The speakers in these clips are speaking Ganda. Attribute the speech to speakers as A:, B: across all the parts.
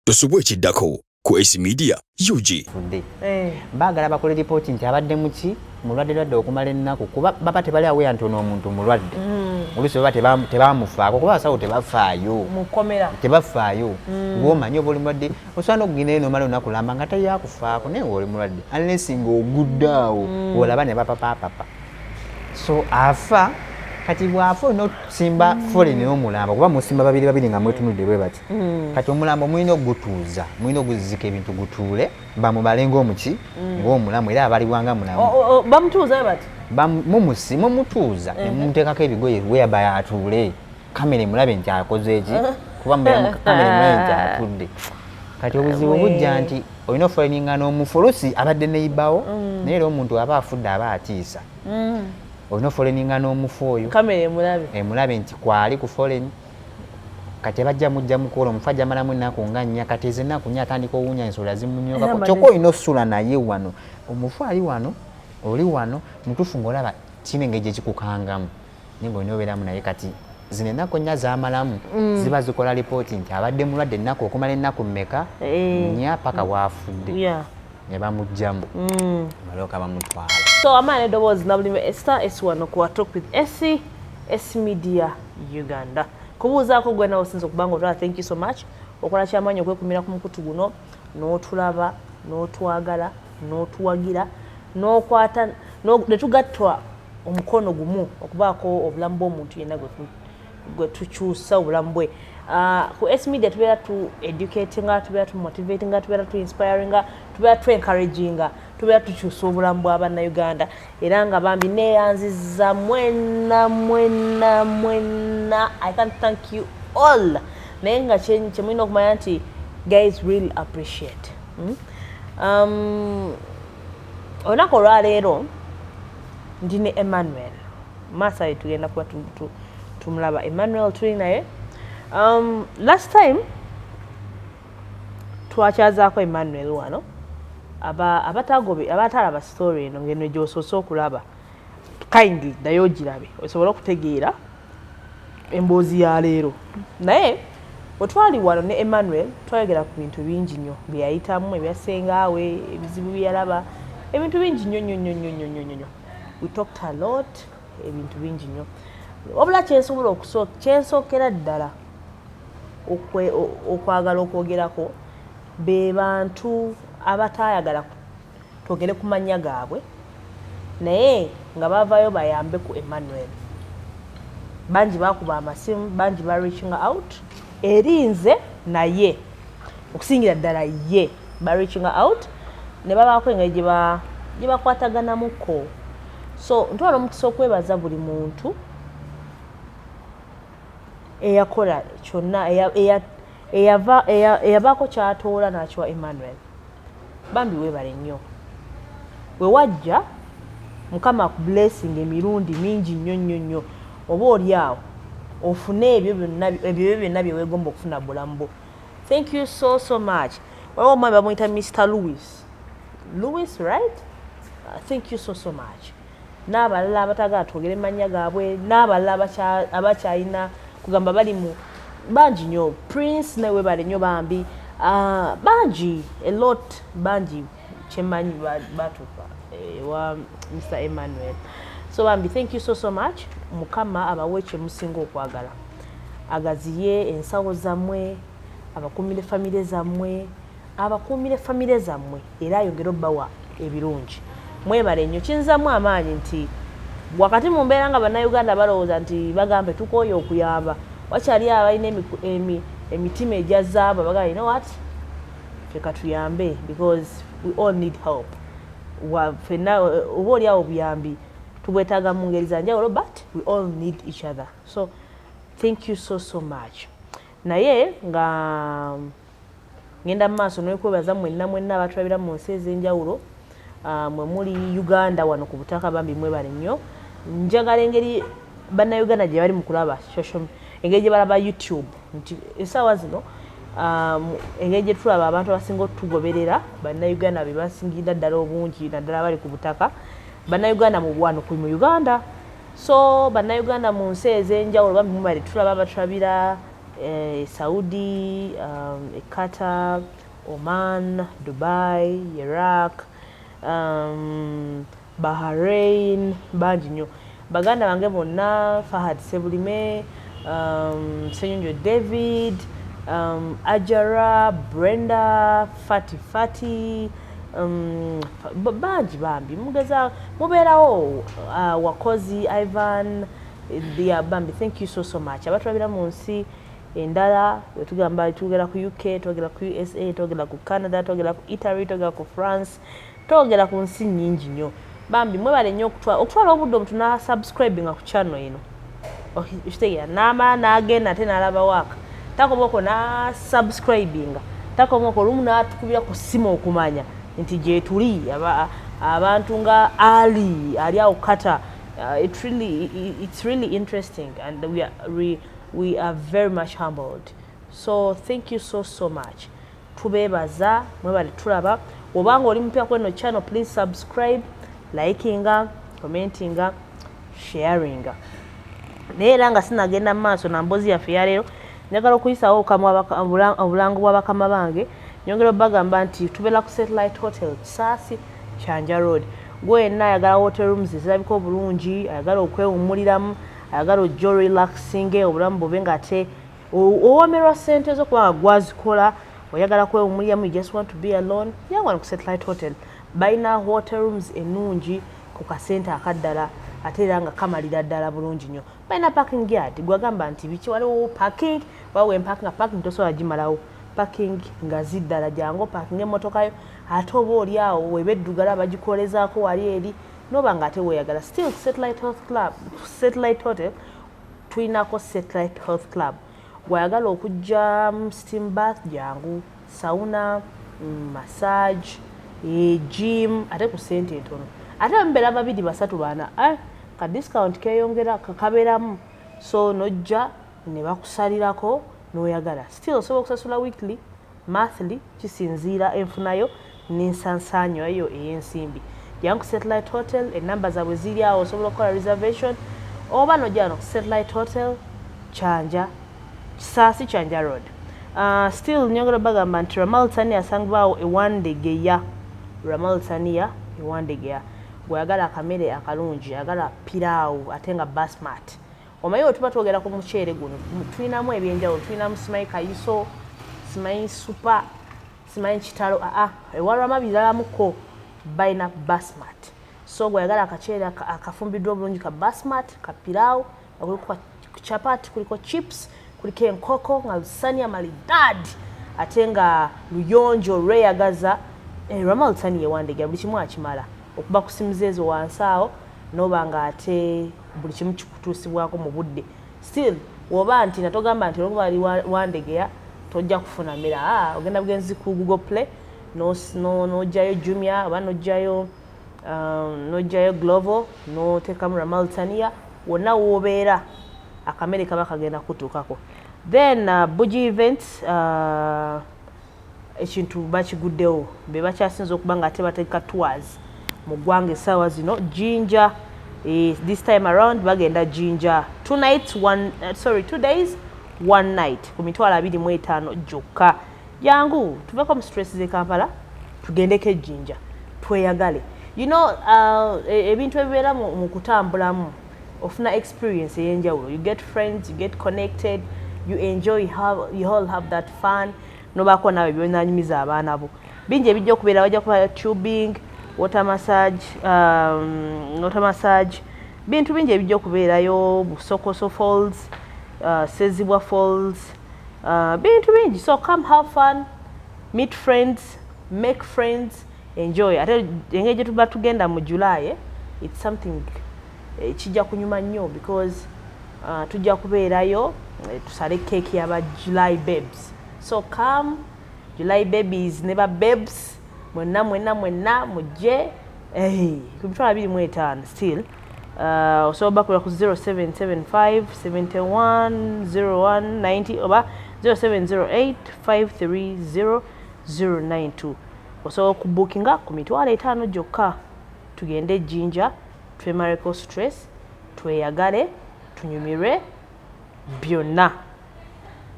A: Tosubwe ekiddako ku AC Media UG.
B: Baagala bakole report nti abadde muki mulwadde okumala ennaku kuba baba tebali aweya ntono omuntu mulwadde. Oluusi baba tebamufaako kuba asawo tebafaayo.
C: Mukomera.
B: Tebafaayo. Ng'omanyi oba oli mulwadde osobola n'okugenda eno omala onakulamba nga tayakufaako naye oli mulwadde. Unless ng'oguddaawo olaba ne bapapa. So afa kati bwafa n'osimba foreign n'omulambo kuba musimba babiri nga mwetunudde bwe bati. Kati omulambo mulina ogutuuza mulina oguzika ebintu gutuule bamubale ng'omuki ng'omulamu era abaliwanga mulamu.
C: Bamutuuza bati
B: mumutuuza ne mumuteekako ebigoye whereby atuule kamera emulabe nti akoze eki kuba mubeera kamera emulabe nti atudde. Kati obuzibu bujja nti olina ofolininga n'omufulusi abadde neyibawo naye era omuntu aba afudde aba atiisa. Olina ofolininga n'omufu oyo
C: kamera
B: emulabe nti kwali ku foreign kati bajja mujja mukola omufajja malamu ennaku nga nnya kati ezo ennaku nnya atandika owunya ensolo zimunyokako kyokka olina osula naye wano omufu ali wano oli wano mutuufu ng'olaba kino engeri gye kikukangamu naye ng'olina obeeramu naye kati zino ennaku nnya zaamalamu ziba zikola lipooti nti abadde mulwadde ennaku okumala ennaku mmeka nnya paka waafudde ne bamugjamu balooka bamutwala.
C: So amaana eddoboozi nabulime Esther S1 okuwa Talk with AC Media Uganda. Kubuuzaako gwe nawe osinza okubanga otwala, thank you so much okola kyamaanyi okwekumira ku mukutu guno n'otulaba n'otwagala n'otuwagira n'okwata ne tugattwa omukono gumu okubaako obulamu bw'omuntu yenna gwe tukyusa obulamu bwe. Ku AC Media tubeera tu educatinga, tubeera tu motivatinga, tubeera tu inspiringa, tubeera tu encouraginga, tubeera tukyusa obulamu bwa bannayuganda era nga bambi neeyanziza mwena. I can't thank you all. Naye nga kyemulina okumanya nti guys really appreciate. Olunaku olwaleero ndine Emmanuel Masai tugenda kuba tumulaba. Emmanuel tuli naye last time twakyazaako Emmanuel wano abatalaba story eno ngeno gy'osoose okulaba kindly naye ogirabe osobola okutegeera emboozi ya leero. Naye otwali wano ne Emmanuel twayogera ku bintu bingi nnyo bye yayitamu ebyasengaawe ebizibu bye yalaba ebintu bingi nnyo. We talked a lot ebintu bingi nnyo wabula kyensobola kyensookera ddala okwagala okwogerako be bantu abataayagala twogere ku mannya gaabwe naye nga bavaayo bayambe ku Emmanuel. Bangi bakuba amasimu, bangi ba reaching out erinze naye okusingira ddala ye ba reaching out ne babaako engeri gye bakwataganamuko. So ntwala omukisa okwebaza buli muntu eyakola kyonna eyavaako kyatoola n'akiwa Emmanuel. Bambi weebale nnyo we wajja Mukama ku blessing emirundi mingi nnyo oba oli awo ofune ebyo byonna bye weegomba okufuna bulamu bwo. Thank you so much. Waliwo omwami bamuyita Mr. Louis, right? Thank you so much. N'abalala abatagala twogere mannya gaabwe n'abalala abakyalina kugamba bali mu bangi nnyo. Prince nawe weebale nnyo bambi bangi a lot bangi kyemanyi batuuka wa Mr. Emmanuel. So bambi thank you so much. Mukama abawe kye musinga okwagala agaziye ensawo zammwe abakuumire famire zammwe era ayongere obbawa ebirungi. Mwebale nnyo kinzamu amaanyi nti wakati mu mbeera nga bannayuganda balowooza nti bagambe tukooye okuyamba wakyali abalina emitima egyazaaba bagamba you know what ffe katuyambe because we all need help. Ffenna oba oli awo obuyambi tubwetaaga mu ngeri za njawulo but we all need each other. So thank you so much. Naye nga ngenda mu maaso n'okwebaza mwenna abatulabira mu nsi ez'enjawulo mwe muli Uganda wano ku butaka bambi mwebale nnyo. Njagala engeri bannayuganda gye bali mu kulaba engeri gye balaba YouTube nti essaawa zino engeri gye tulaba abantu abasinga otugoberera bannayuganda be basingira ddala obungi naddala bali ku butaka bannayuganda mu wano ku mu Uganda. So bannayuganda mu nsi ez'enjawulo bambi mwebale tulaba abatulabira Saudi, Qatar, Oman, Dubai, Iraq, Bahrain, bangi nnyo. Baganda bange bonna, Fahad Sebulime, Senyonjo David, Ajara, Brenda, Fati, bangi bambi mugeza mubeerawo, Wakozi, Ivan, bambi, thank you so much. Abatulabira mu nsi endala wetugamba tugera ku UK, twogera ku USA, twogera ku Canada, twogera ku Italy, twogera ku France, twogera ku nsi nnyingi nnyo. Bambi mwebale nnyo okutwala obudde omuntu na subscribinga ku channel eno. Okitegeera n'amala n'agenda ate n'alaba waaka. Takomako na subscribinga. Takomako olumu n'atukubira ku ssimu okumanya nti gye tuli abantu nga ali awo kata. It's really interesting, and we are very much humbled. So thank you so much. Tubebaza mwebale tulaba. Obanga oli mpya kweno channel, please subscribe, likinga, commentinga, sharinga. Naye era nga sinagenda mu maaso na mbozi yaffe ya leero, njagala okuyisawo obulango bw'abakama bange, nyongera bagamba nti tubeera ku Satellite Hotel Kisaasi, Kyanja Road. Gwe yenna ayagala hotel rooms ezirabika obulungi, ayagala okwewummuliramu, ayagala ojja relaxing, obulamu bube ng'ate owomerwa ssente z'okubanga gwazikola, oyagala kwewummuliramu, you just want to be alone, yawano ku Satellite Hotel. Balina hotel rooms ennungi ku kasente akaddala, ate era nga kamalira ddala bulungi nnyo. Balina parking yard, gwagamba nti biki waliwo parking, wawe parking tosobola gimalawo. Parking nga ziddala jangu parking emmotoka yo, ate oba oli awo webeddugala bagikolezaako wali eri noba nga ate weeyagala. Still Satellite Hotel tulinako Satellite Health Club. Gwayagala okujja steam bath jangu, sauna, massage, gym, ate ku ssente entono. Ate mbeera babiri basatu baana ka discount keeyongera kakabeeramu, so nojja ne bakusalirako n'oyagala. Still osobola okusasula weekly, monthly, kisinziira enfunayo n'ensansaanyo eyo ey'ensimbi. Jangu Satellite Hotel, ennamba zaabwe ziri awo, osobola okukola reservation oba nojja no Satellite Hotel Kyanja Kisaasi, Kyanja Road. Still nyongera bagamba nti Ramal Tania asangibwawo ewandegeya. Ramal Tania ewandegeya. Gwayagala akamere akalungi, ayagala piraawu ate nga basmati. Omanyi bwe tuba twogera ku muceere guno tulinamu ebyenjawulo, tulinamu simanyi kayiso, simanyi supa, simanyi kitalo, ewalama biralamuko balina basmati. So gwayagala akaceere akafumbiddwa obulungi ka basmati, ka piraawu, kuliko chapati, kuliko chips, kuliko enkoko nga lusani amalidadi ate nga luyonjo lweyagaza. Ramal Tania ewandegeya buli kimu akimala okuba ku simu ezo wansi awo noba nga ate buli kimu kikutuusibwako mu budde. Still woba nti natogamba nti olwokuba ali wandegeya tojja kufuna mmere, ogenda bugenzi ku Google Play n'ojjayo Jumia oba n'ojjayo Glovo n'oteekamu Ramal Tania, wonna w'obeera akamere kaba kagenda kutuukako. Then Buji Events, ekintu bakiguddewo, be bakyasinza okuba nga ate bateeka tours mu ggwanga essaawa zino. Jinja, this time around bagenda Jinja 2 days 1 night ku mitwalo 25 gyokka. Jangu tuveko mu stress ze Kampala tugendeko Jinja tweyagale. You know, ebintu ebibeera mu kutambulamu ofuna experience ey'enjawulo. You get friends, you get connected, you enjoy, you all have that fun. Nobaako nawe byonanyumiza abaana bo. Bingi ebijja okubeera, wajja kuba tubing, water massage, bintu bingi ebijja okubeerayo, Busokoso Falls, Sezibwa Falls, bintu bingi. So come have fun, meet friends, make friends, enjoy. Ate engeri gye tuba tugenda mu July, it's something kijja kunyuma nnyo because tujja kubeerayo tusale keeki y'aba July babes. So come July babies, never babes, mwenna mujje ku mitwalo 25 still. Osobola bakula ku 0775 71 01 90 oba 0708 530 092. Osobola okubookinga ku mitwalo 5 gyokka. Tugende Jinja, twemaleko stress, tweyagale, tunyumirwe byonna.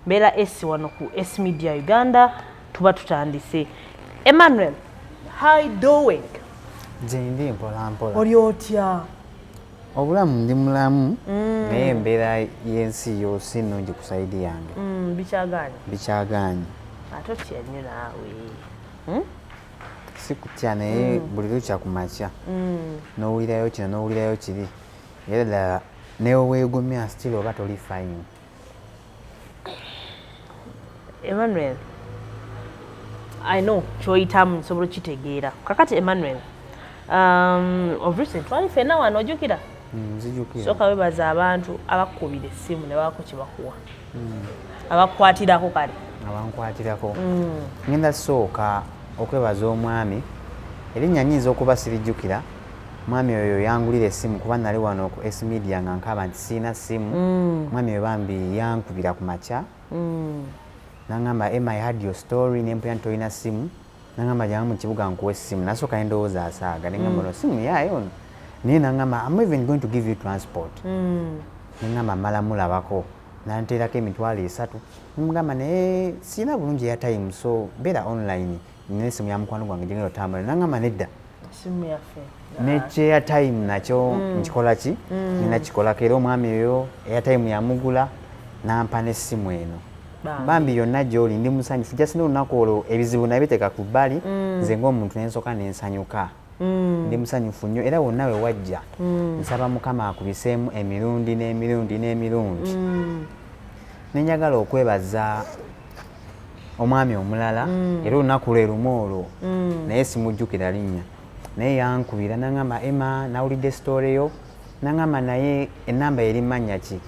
C: mbeera S wano ku S Media Uganda tuba tutandise. Emmanuel, how you doing?
B: Ndi mpola.
C: Oli otya?
B: Obulamu ndi mulamu naye embeera y'ensi yo si nnungi ku sayidi yange. Bikyagaanye.
C: Ate otya nnyo naawe.
B: Si kutya naye buli lukya ku makya n'owulirayo kino n'owulirayo kiri era ddala neweegumya still oba toli fine.
C: Emmanuel, I know ky'oyitamu nsobola okitegeera. Kakati Emmanuel, of recent twali ffenna wano ojjukira?
B: Nzijukira.
C: Sooka weebaza abantu abakukubira essimu ne baako kye bakuwa. Abakukwatirako kale.
B: Abankwatirako. Ngenda sooka okwebaza omwami erinnya nnyinza okuba sirijjukira. Mwami oyo yangulira essimu kuba nali wano ku S Media nga nkaba nti siina ssimu. Mwami oyo bambi yankubira ku makya. Nangamba Emma, I had your story nempulira nti tolina ssimu. Nangamba jama mu kibuga nkuwa essimu. Nasooka ne ndowooza asaaga ne ngamba no ssimu yaayo ono. Naye nangamba I'm even going to give you transport. Ne ngamba mmala mulabako. Nanteerako emitwalo 3. Mugamba naye siina bulungi airtime so beera online. Nina essimu ya mukwano gwange gye ngenda otambula. Nangamba nedda.
C: Essimu yaffe.
B: Ne airtime nakyo nkikola ki? Nina kikolako era omwami oyo airtime yamugula nampa n'essimu eno. Bambi yonna gy'oli ndi musanyufu just n'olunaku olwo ebizibu nabiteeka ku bbali nze ng'omuntu n'ensooka n'ensanyuka. Ndi musanyufu nnyo era wonna we wajja nsaba Mukama akubiseemu emirundi n'emirundi n'emirundi. Nenjagala okwebaza omwami omulala era olunaku lwe lumu olwo naye simujjukira linnya naye yankubira nangamba Emma nawulidde story yo nangamba naye ennamba eri mannya ki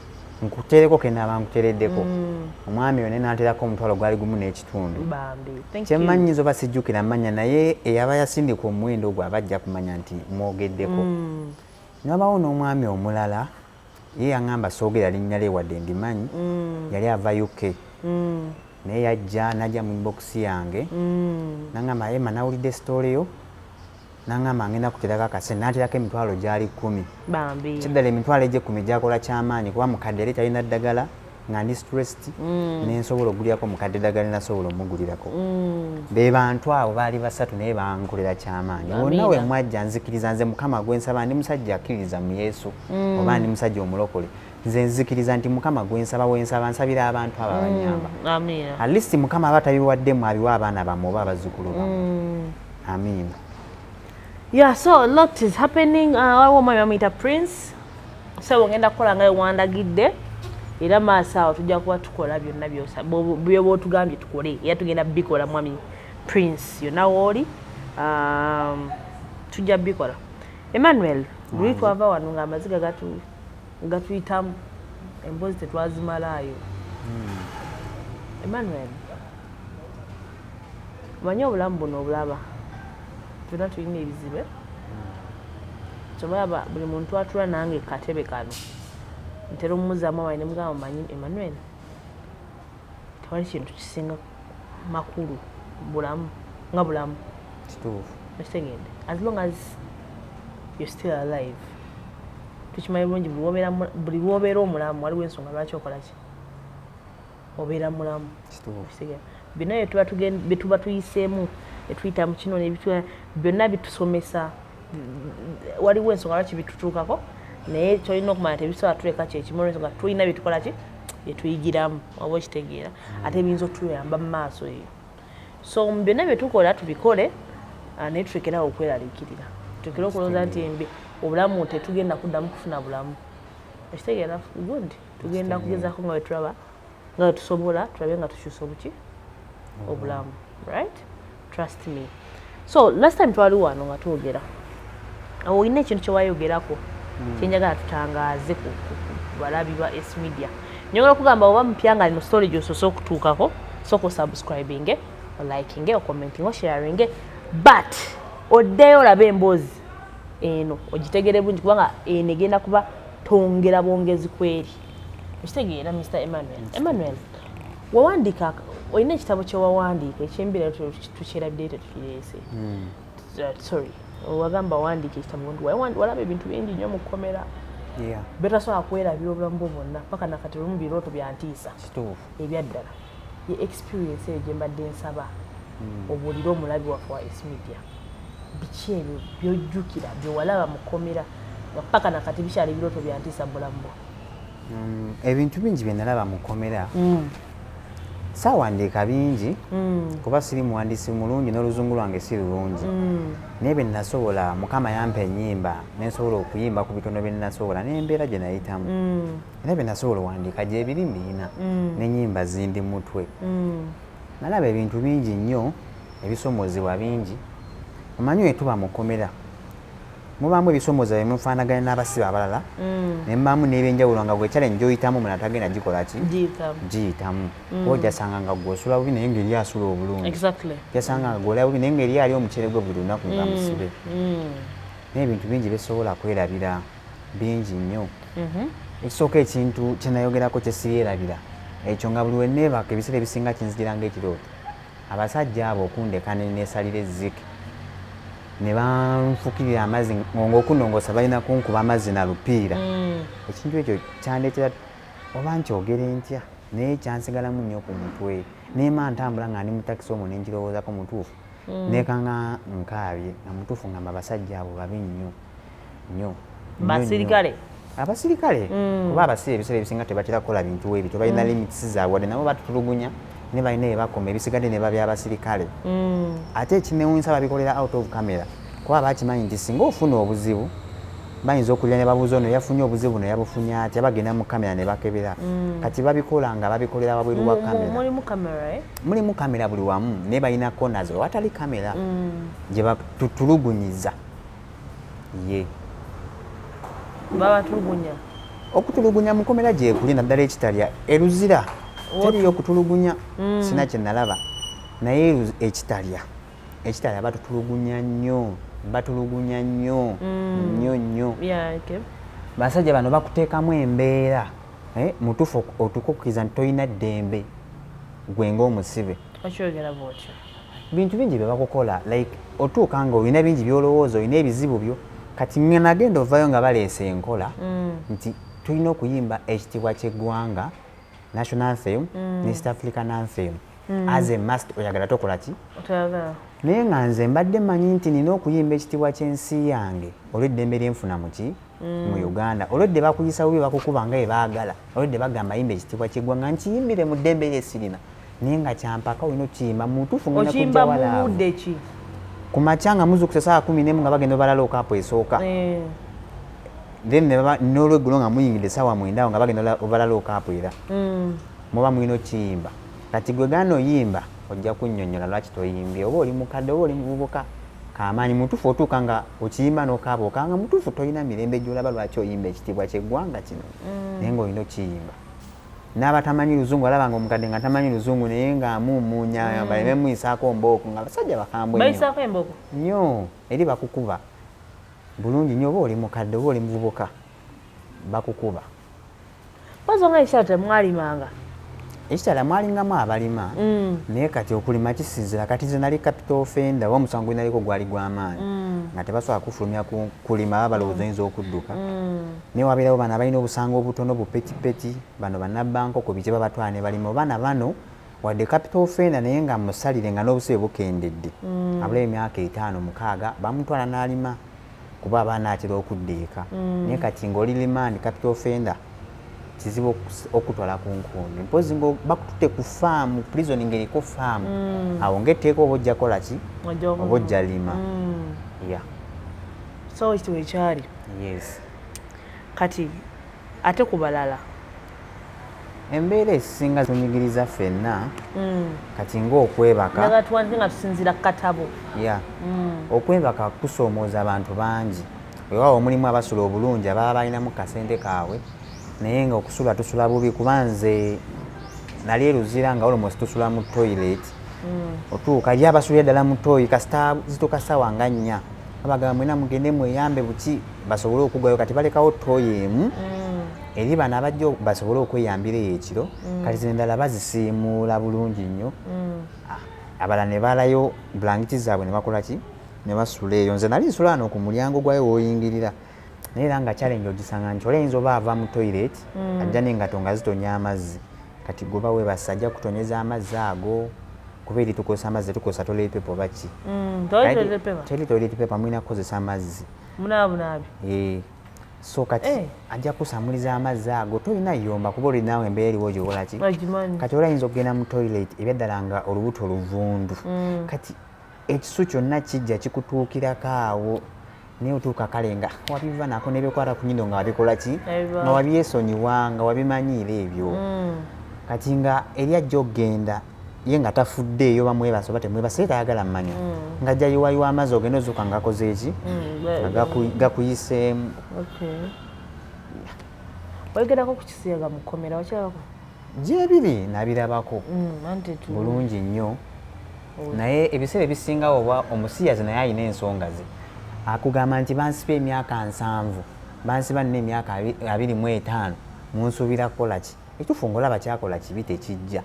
B: nkuteereko ke naaba nkuteereddeko. Omwami oyo n'anteerako omutwalo gwali gumu n'ekitundu. Kyemmanyiza oba sijjukira amannya naye eyaba yasindika omuwendo gwe abajja kumanya nti mwogeddeko. Nabawo n'omwami omulala ye yaŋŋamba soogera linnya lye wadde ndimanyi yali ava UK. Naye yajja n'ajja mu inbox yange nangamba Emma nawulidde story yo nangamba ngenda kuteerako akasente n'ateerako emitwalo gyali 10. Kiddala emitwalo egye 10 gyakola kyamaanyi kuba mukadde yali talina ddagala nga ndi stressed nensobola okugulyako mukadde ddagala nasobola omugulirako. Be bantu abo baali 3 naye bankolera kyamaanyi. Wonna we mwajja nzikiriza nze Mukama gwensaba ndi musajja akkiriza mu Yesu oba ndi musajja omulokole. Nze nzikiriza nti Mukama gwensaba wensaba nsabira abantu abo abanyamba. At least Mukama aba tabiwaddemu abiwa abaana bammwe oba abazzukulu bammwe. Amiina.
C: Yeah, so a lot is happening. Wamwami bamuyita Prince. So ngenda kukola nga wandagidde. Era maaso awo tujja kuba tukola byonna byoba otugambye tukole. Era tugenda bikola mwami Prince. Yonna wooli. Tujja bikola. Emmanuel, luli twava wano nga amaziga gatuyitamu emboozi tetwazimalaayo. Emmanuel, omanyi obulamu buno obulaba tuna tulina ebizibe kyomulaba buli muntu atula nange katebe kano ntera omumuzaamu awaye ne mugamba manyi Emmanuel tewali kintu kisinga makulu bulamu nga bulamu
B: kituufu
C: ekitegeedde as long as you're still alive tukimanyi bulungi buli lwobeera omulamu waliwo ensonga lwaki okola ki obeera mulamu kituufu bino bye tuba tuyiseemu etuyitamu kino byonna bitusomesa waliwo ensonga lwaki bitutuukako naye kyolina okumanya tebisobola tuleka kyekimu olwensonga tulina byetukola ki byetuyigiramu oba okitegeera ate ebiyinza otuyamba mu maaso eyo so byonna byetukola tubikole naye tutekerawo okweraliikirira tutekere okulowooza nti obulamu tetugenda kuddamu kufuna bulamu ekitegeera gundi tugenda kugezaako nga bwetulaba nga bwetusobola tulabe nga tukyusa obuki obulamu right trust me. So last time twali wano nga twogera olina ekintu kyewayogerako kyenjagala tutangaaze ku balabi ba S Media. Njagala kugamba oba mpya nga lino story gy'osoose okutuukako sooka osubscribinge olikinge okommentinge osharinge but oddeyo olabe emboozi eno ogitegere bulungi kubanga eno egenda kuba tongera bwongezi kweri okitegeera Mr. Emmanuel wawandiika olina ekitabo kyewawandiika ekyembira tukyerabidde tetukireese sorry wagamba wawandiika ekitabo walaba ebintu bingi nnyo mu kkomera betasobola kwerabira obulamu bwo bwonna paka nakati lumu birooto byantiisa ebyaddala ye experience eyo gye mbadde nsaba obuulire omulabi waffe wa S-Media biki ebyo byojjukira byewalaba mukomera paka nakati bikyali birooto byantiisa bulamu bwo
B: ebintu bingi bye nalaba mukomera saawandiika bingi kuba siri muwandiisi mulungi n'oluzungu lwange si lulungi naye bye nasobola mukama yampa ennyimba nensobola okuyimba ku bitono bye nasobola n'embeera gye nayitamu era bye nasobola owandiika gyebiri mbiina n'ennyimba zindi mutwe nalaba ebintu bingi nnyo ebisomozebwa bingi omanyi we tuba mukomera mubaamu ebisomoza bye mufaanaganya n'abasibe abalala ne mubaamu n'ebyenjawulo nga gwe challenge gy'oyitamu muna tagenda gikola ki giyitamu oba ojasanga nga gwe osula bubi naye ngeri asula obulungi jasanga nga gwe olaba bubi naye ngeri ali omuceere gwe buli lunaku nga musibe naye ebintu bingi besobola kwerabira bingi nnyo ekisooka ekintu kyenayogerako kyesirierabira ekyo nga buli wenneebaka ebiseera ebisinga kinzijiranga ekirooto abasajja abo okundeka nesalira ezzike ne banfukirira amazzi ng'okunongosa balina kunkuba amazzi na lupiira ekintu ekyo kyandeetera oba nkyogere ntya naye kyansigalamu nnyo ku mutwe neema ntambula nga ndi mu takisi omwo nenkirowoozako mutuufu nekanga nkaabye nga mutuufu ngamba abasajja abo babi nnyo abasirikale kuba abasire ebiseera ebisinga tebatera kukola bintu ebyo balina limits zaabwe wadde nabo batutulugunya ne balina ebakoma ebisigadde ne babya abasirikale ate ekinewunsa babikolera out of camera kuba bakimanyi nti singa ofuna obuzibu bayinza okulira ne babuuza ono yafunye obuzibu no yabufunye atya bagenda mu kamera ne bakebera kati babikola nga babikolera wabweru wa kamera mulimu kamera buli wamu naye balina corners watali kamera gye batutulugunyiza ye
C: babatulugunya
B: okutulugunya mukomera gyekuli naddala ekitalya eruzira teriyo okutulugunya sina kye nalaba naye ekitalya batutulugunya nnyo nnyo basajja bano bakuteekamu embeera mutuufu otukukkiriza nti tolina ddembe gwe ng'omusibe bintu bingi bye bakukola like otuuka nga olina bingi byolowooza olina ebizibu byo kati nagenda ovaayo nga baleese enkola nti tulina okuyimba ekitiibwa ky'eggwanga national anthem ne East African anthem as a must oyagala tokola ki naye nga nze mbadde mmanyi nti nina okuyimba ekitiibwa ky'ensi yange olw'eddembe lyenfuna muki mu Uganda olwedde bakuyisa bubi bakukuba nga ebaagala olwedde bagamba yimba ekitiibwa ky'eggwanga nkiyimbire mu ddembe lyesirina naye nga kyampaka olina okiyimba mutuufu ngenda kujja walaavu ku makya nga muzukusa saa 11 nga bagenda obalala okaapu esooka then n'olweggulo nga muyingidde essaawa 9 nga bagenda obalala okaapu era muba mulina okiyimba kati gwe gana oyimba ojja kunnyonnyola lwaki toyimbye oba oli mukadde oba oli muvubuka kamaanyi mutuufu otuuka nga okiyimba n'okaaba okanga mutuufu tolina mirembe gy'olaba lwaki oyimba ekitiibwa ky'eggwanga kino naye ng'olina okiyimba n'abatamanyi luzungu alaba nga omukadde nga tamanyi luzungu naye ng'amuumuunya baleme muyisaako mbooko nga basajja bakambwe nnyo eri bakukuba bulungi nnyo oba oli mukadde oba oli muvubuka bakukuba
C: bazo nga ekitala temwalimanga
B: ekitala mwalingamu abalima naye kati okulima kisinzira kati ze nali capital offender oba omusango gwe naliko gwali gw'amaanyi nga tebasobola kufulumya kulima balowooza oyinza okudduka naye wabeerawo bano abalina obusango obutono bupetipeti bano bannabbankoko biki babatwala ne balima baana bano wadde capital offender naye nga musalire nga n'obusibe bukendedde abulayo emyaka 5-6 bamutwala n'alima kuba abaana atera okuddeeka naye kati ng'oli remand capital offender kizibu okutwala ku nkuumi mpozi ngo bakututte ku faamu prison ng'eriko faamu awo ng'etteeka oba ojja kola ki oba ojja lima
C: so ekitiibwa ekyali kati ate ku balala
B: embeera esinga tunyigiriza ffenna kati ng'okwebaka
C: nga tusinzira ku katabo
B: okwebaka kusoomooza abantu bangi weewaawo mulimu abasula obulungi ababa balinamu kasente kaabwe naye nga okusula tusula bubi kuba nze nali eruzira nga almost tusula mu toilet otuuka ye abasulira ddala mu toyi kasita zituuka ssaawa nga 4 abagamba mwena mugende mweyambe buki basobole okugwayo kati balekawo toyi emu eri bano abajja basobole okweyambira ekiro kati zino endala bazisiimuula bulungi nnyo abalala ne balayo blanketi zaabwe ne bakola ki ne basula eyo nze nali nsula wano ku mulyango gwayo w'oyingirira naye era nga challenge ogisanga nti olayinza oba ava mu toilet ajja n'engato nga zitonya amazzi kati goba webasa ajja kutonyeza amazzi ago kuba eri tukozesa amazzi tukozesa toilet paper baki toilet paper mwina kukozesa amazzi so kati ajja kusamuliza amazzi ago tolina yomba kuba olinawo embeera eriwo gyokola ki kati olayinza okugenda mu toilet ebyaddala nga olubuto oluvundu kati ekisu kyonna kijja kikutuukirako awo naye otuuka kale nga wabiva nako nebyokwata ku nyindo nga wabikola ki nga wabyesonyiwa nga wabimanyiira ebyo kati nga eri ajja okgenda ye nga tafuddeeyo bamwebasa oba temwebasa tayagala mmanya nga ajja yiwayiwa amazzi ogenda ozuuka nga akoze eki nga gakuyiseemu
C: oyogerako ku kisiyaga mu kkomera wakirabako
B: gyebiri nabirabako bulungi nnyo naye ebiseera ebisingawo oba omusiyazi naye alina ensonga ze akugamba nti bansiba emyaka 7 bansiba nina emyaka 25 munsuubira kukola ki ekituufu ngaolaba kyakola kibi tekijja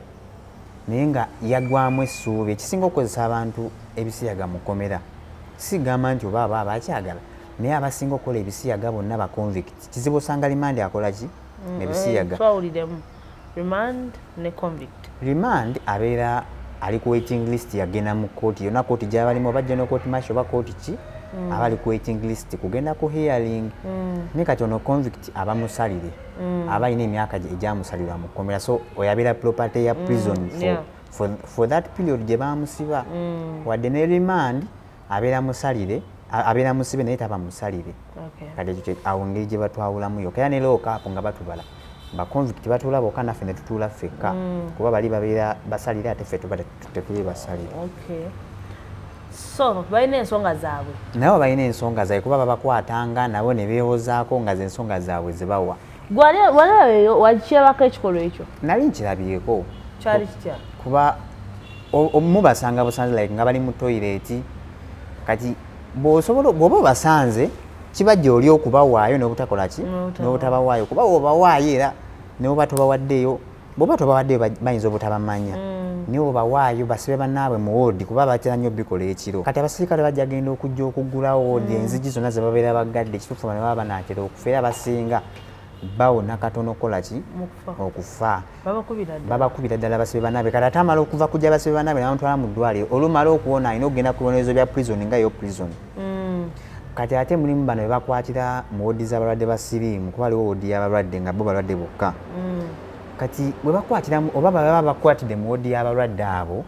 B: naye nga yagwamu essuubi ekisinga okukozesa abantu ebisiyaga mu kkomera sigamba nti oba aba abakyagala naye abasinga okukola ebisiyaga bonna ba convict kizibu osanga rimandi akola ki ebisiyaga remand abeera ali ku waiting list yagenda mu kooti yonna kooti gyabalimu oba general court martial oba kooti ki aba ali ku waiting list kugenda ku hearing naye kati ono convict aba musalire aba alina emyaka egyamusalirwa mu kkomera so oyabeera property ya prison for that period gye bamusiba wadde ne remand abeera musalire abeera musibe naye taba musalire kati awo ngeri gye batwawulamuyo kera ne lookapo nga batubala baconvict batuula bokka naffe ne tutuula ffekka kuba bali babeera basalire ate ffe tuba tetuli basalire
C: so balina ensonga zaabwe
B: nabo balina ensonga zaabwe kuba babakwatanga nabo ne beewozaako nga zensonga zaabwe zebawa
C: gwaliweyo wakirabako ekikolwa ekyo
B: nali nkirabyeko
C: kyali kitya
B: kuba mubasanga busanze like nga bali mu toilet kati bw'oba obasanze kibajja oli okubawaayo n'obutakola ki n'obutabawaayo kuba obawaayo era n'oba tobawaddeyo bw'oba tobawaddeyo bayinza obutabamanya naye obawaayo basibe bannaabwe mu woodi kuba batera nnyo bikola ekiro kati abasirikale bajja genda okujja okuggula woodi enzigi zonna ze babeera bagadde ekituufu bano baba banaatera okufa era abasinga bawona katono okukola ki okufa babakubira ddala basibe bannaabwe kati ate amala okuva kujja basibe bannaabwe n'abamutwala mu ddwaliro olumala okuwona alina okugenda ku bibonerezo bya prison nga yo prison kati ate mulimu bano bebakwatira mu woodi z'abalwadde ba siriimu kuba aliwo woodi y'abalwadde nga bo balwadde bokka kati bwe bakwatiramu oba baba bakwatidde mu woodi y'abalwadde abo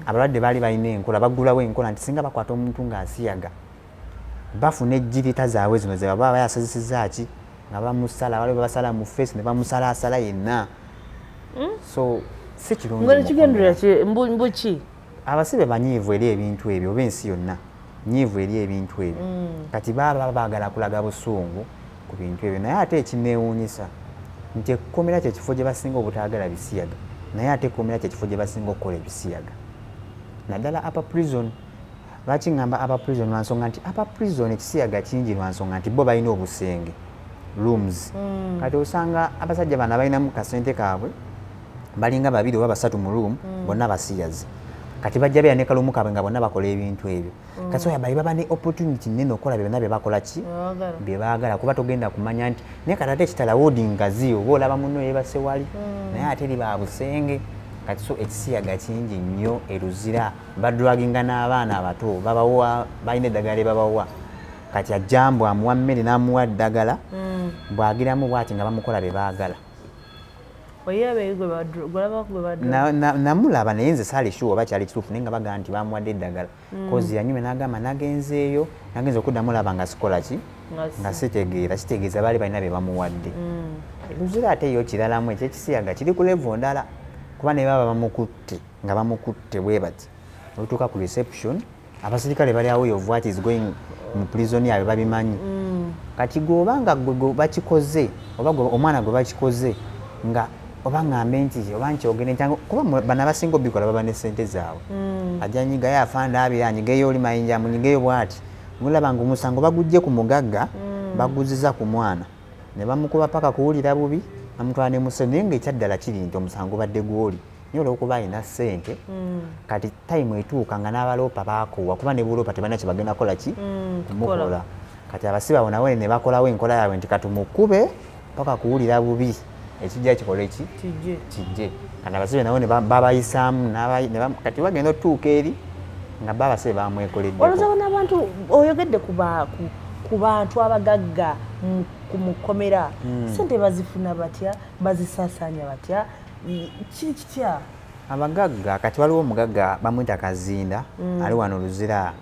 B: abalwadde baali balina enkola baggulawo enkola nti singa bakwata omuntu ng'asiyaga bafuna ejjirita zaabwe zino ze baba bayasazisizza ki nga bamusala waliwo babasala mu feesi ne bamusalaasala yenna so si kirungi
C: mbuki
B: abasibe banyiivu eri ebintu ebyo oba ensi yonna nyiivu eri ebintu ebyo kati baba baagala kulaga busungu ku bintu ebyo naye ate ekineewuunyisa nti ekkomera kyekifo gye basinga obutaagala bisiyaga naye ate ekkomera kyekifo gye basinga okukola ebisiyaga naddala upper prison lwaki ŋŋamba upper prison lwansonga nti upper prison ekisiyaga kingi lwansonga nti bo balina obusenge rooms kati osanga abasajja bano balinamu kasente kaabwe balinga 2 oba 3 mu room bonna basiyazi kati bajja beera ne kalumu kaabwe nga bonna bakola ebintu ebyo kati oya bali baba ne opportunity nnene okukola byonna bye bakola ki bye baagala kuba togenda kumanya nti naye kati ate ekitala woodi ngazi oba olaba munno yeebase wali naye ate eri babusenge kati so ekisiyaga kingi nnyo eruzira badwaginga n'abaana abato babawa balina eddagala lye babawa kati ajjambu amuwa mmere n'amuwa ddagala bwagiramu bwati nga bamukola bye baagala namulaba naye nze saali shuwa oba kyali kituufu naye nga bagaa nti bamuwadde eddagala kozi yanyume n'agamba nagenzeeyo nagenza okuddamu olaba nga sikola ki nga sitegeera kitegeeza baali balina bye bamuwadde eruzira ate yo kiralamu ekyekisiyaga kiri ku levo ndala kuba naye baba bamukutte nga bamukutte bwe bati olutuuka ku reception abasirikale bali awo of what is going mu prison yaabwe babimanyi kati gweobanga gwe bakikoze oba omwana gwe bakikoze nga oba ŋŋambe nti oba nkyogere ntango kuba bana basinga obikola baba ne ssente zaabwe ajja nyigayo afanda abira anyigeyo oli mayinja munyigeyo bwati mulaba nga omusango bagujje ku mugagga baguziza ku mwana ne bamukuba paka kuwulira bubi bamutwala ne museno naye ng'ekyaddala kiri nti omusango badde gwoli naye olw'okuba alina ssente kati tayimu etuuka nga n'abaloopa baakowa kuba ne buloopa tebalina kye bagenda kola ki kumukola kati abasibe abo nawe ne bakolawo enkola yaabwe nti katumukube paka kuwulira bubi ekijja kikole ki kijje kati abasibe nawe ne babayisaamu kati bagenda otuuka eri nga babasibe bamwekoleddeko.
C: Olowooza n'abantu oyogedde ku bantu abagagga mu kkomera ssente bazifuna batya bazisaasaanya batya kiri kitya?
B: Abagagga kati waliwo omugagga bamwita Kazinda ali wano Luzira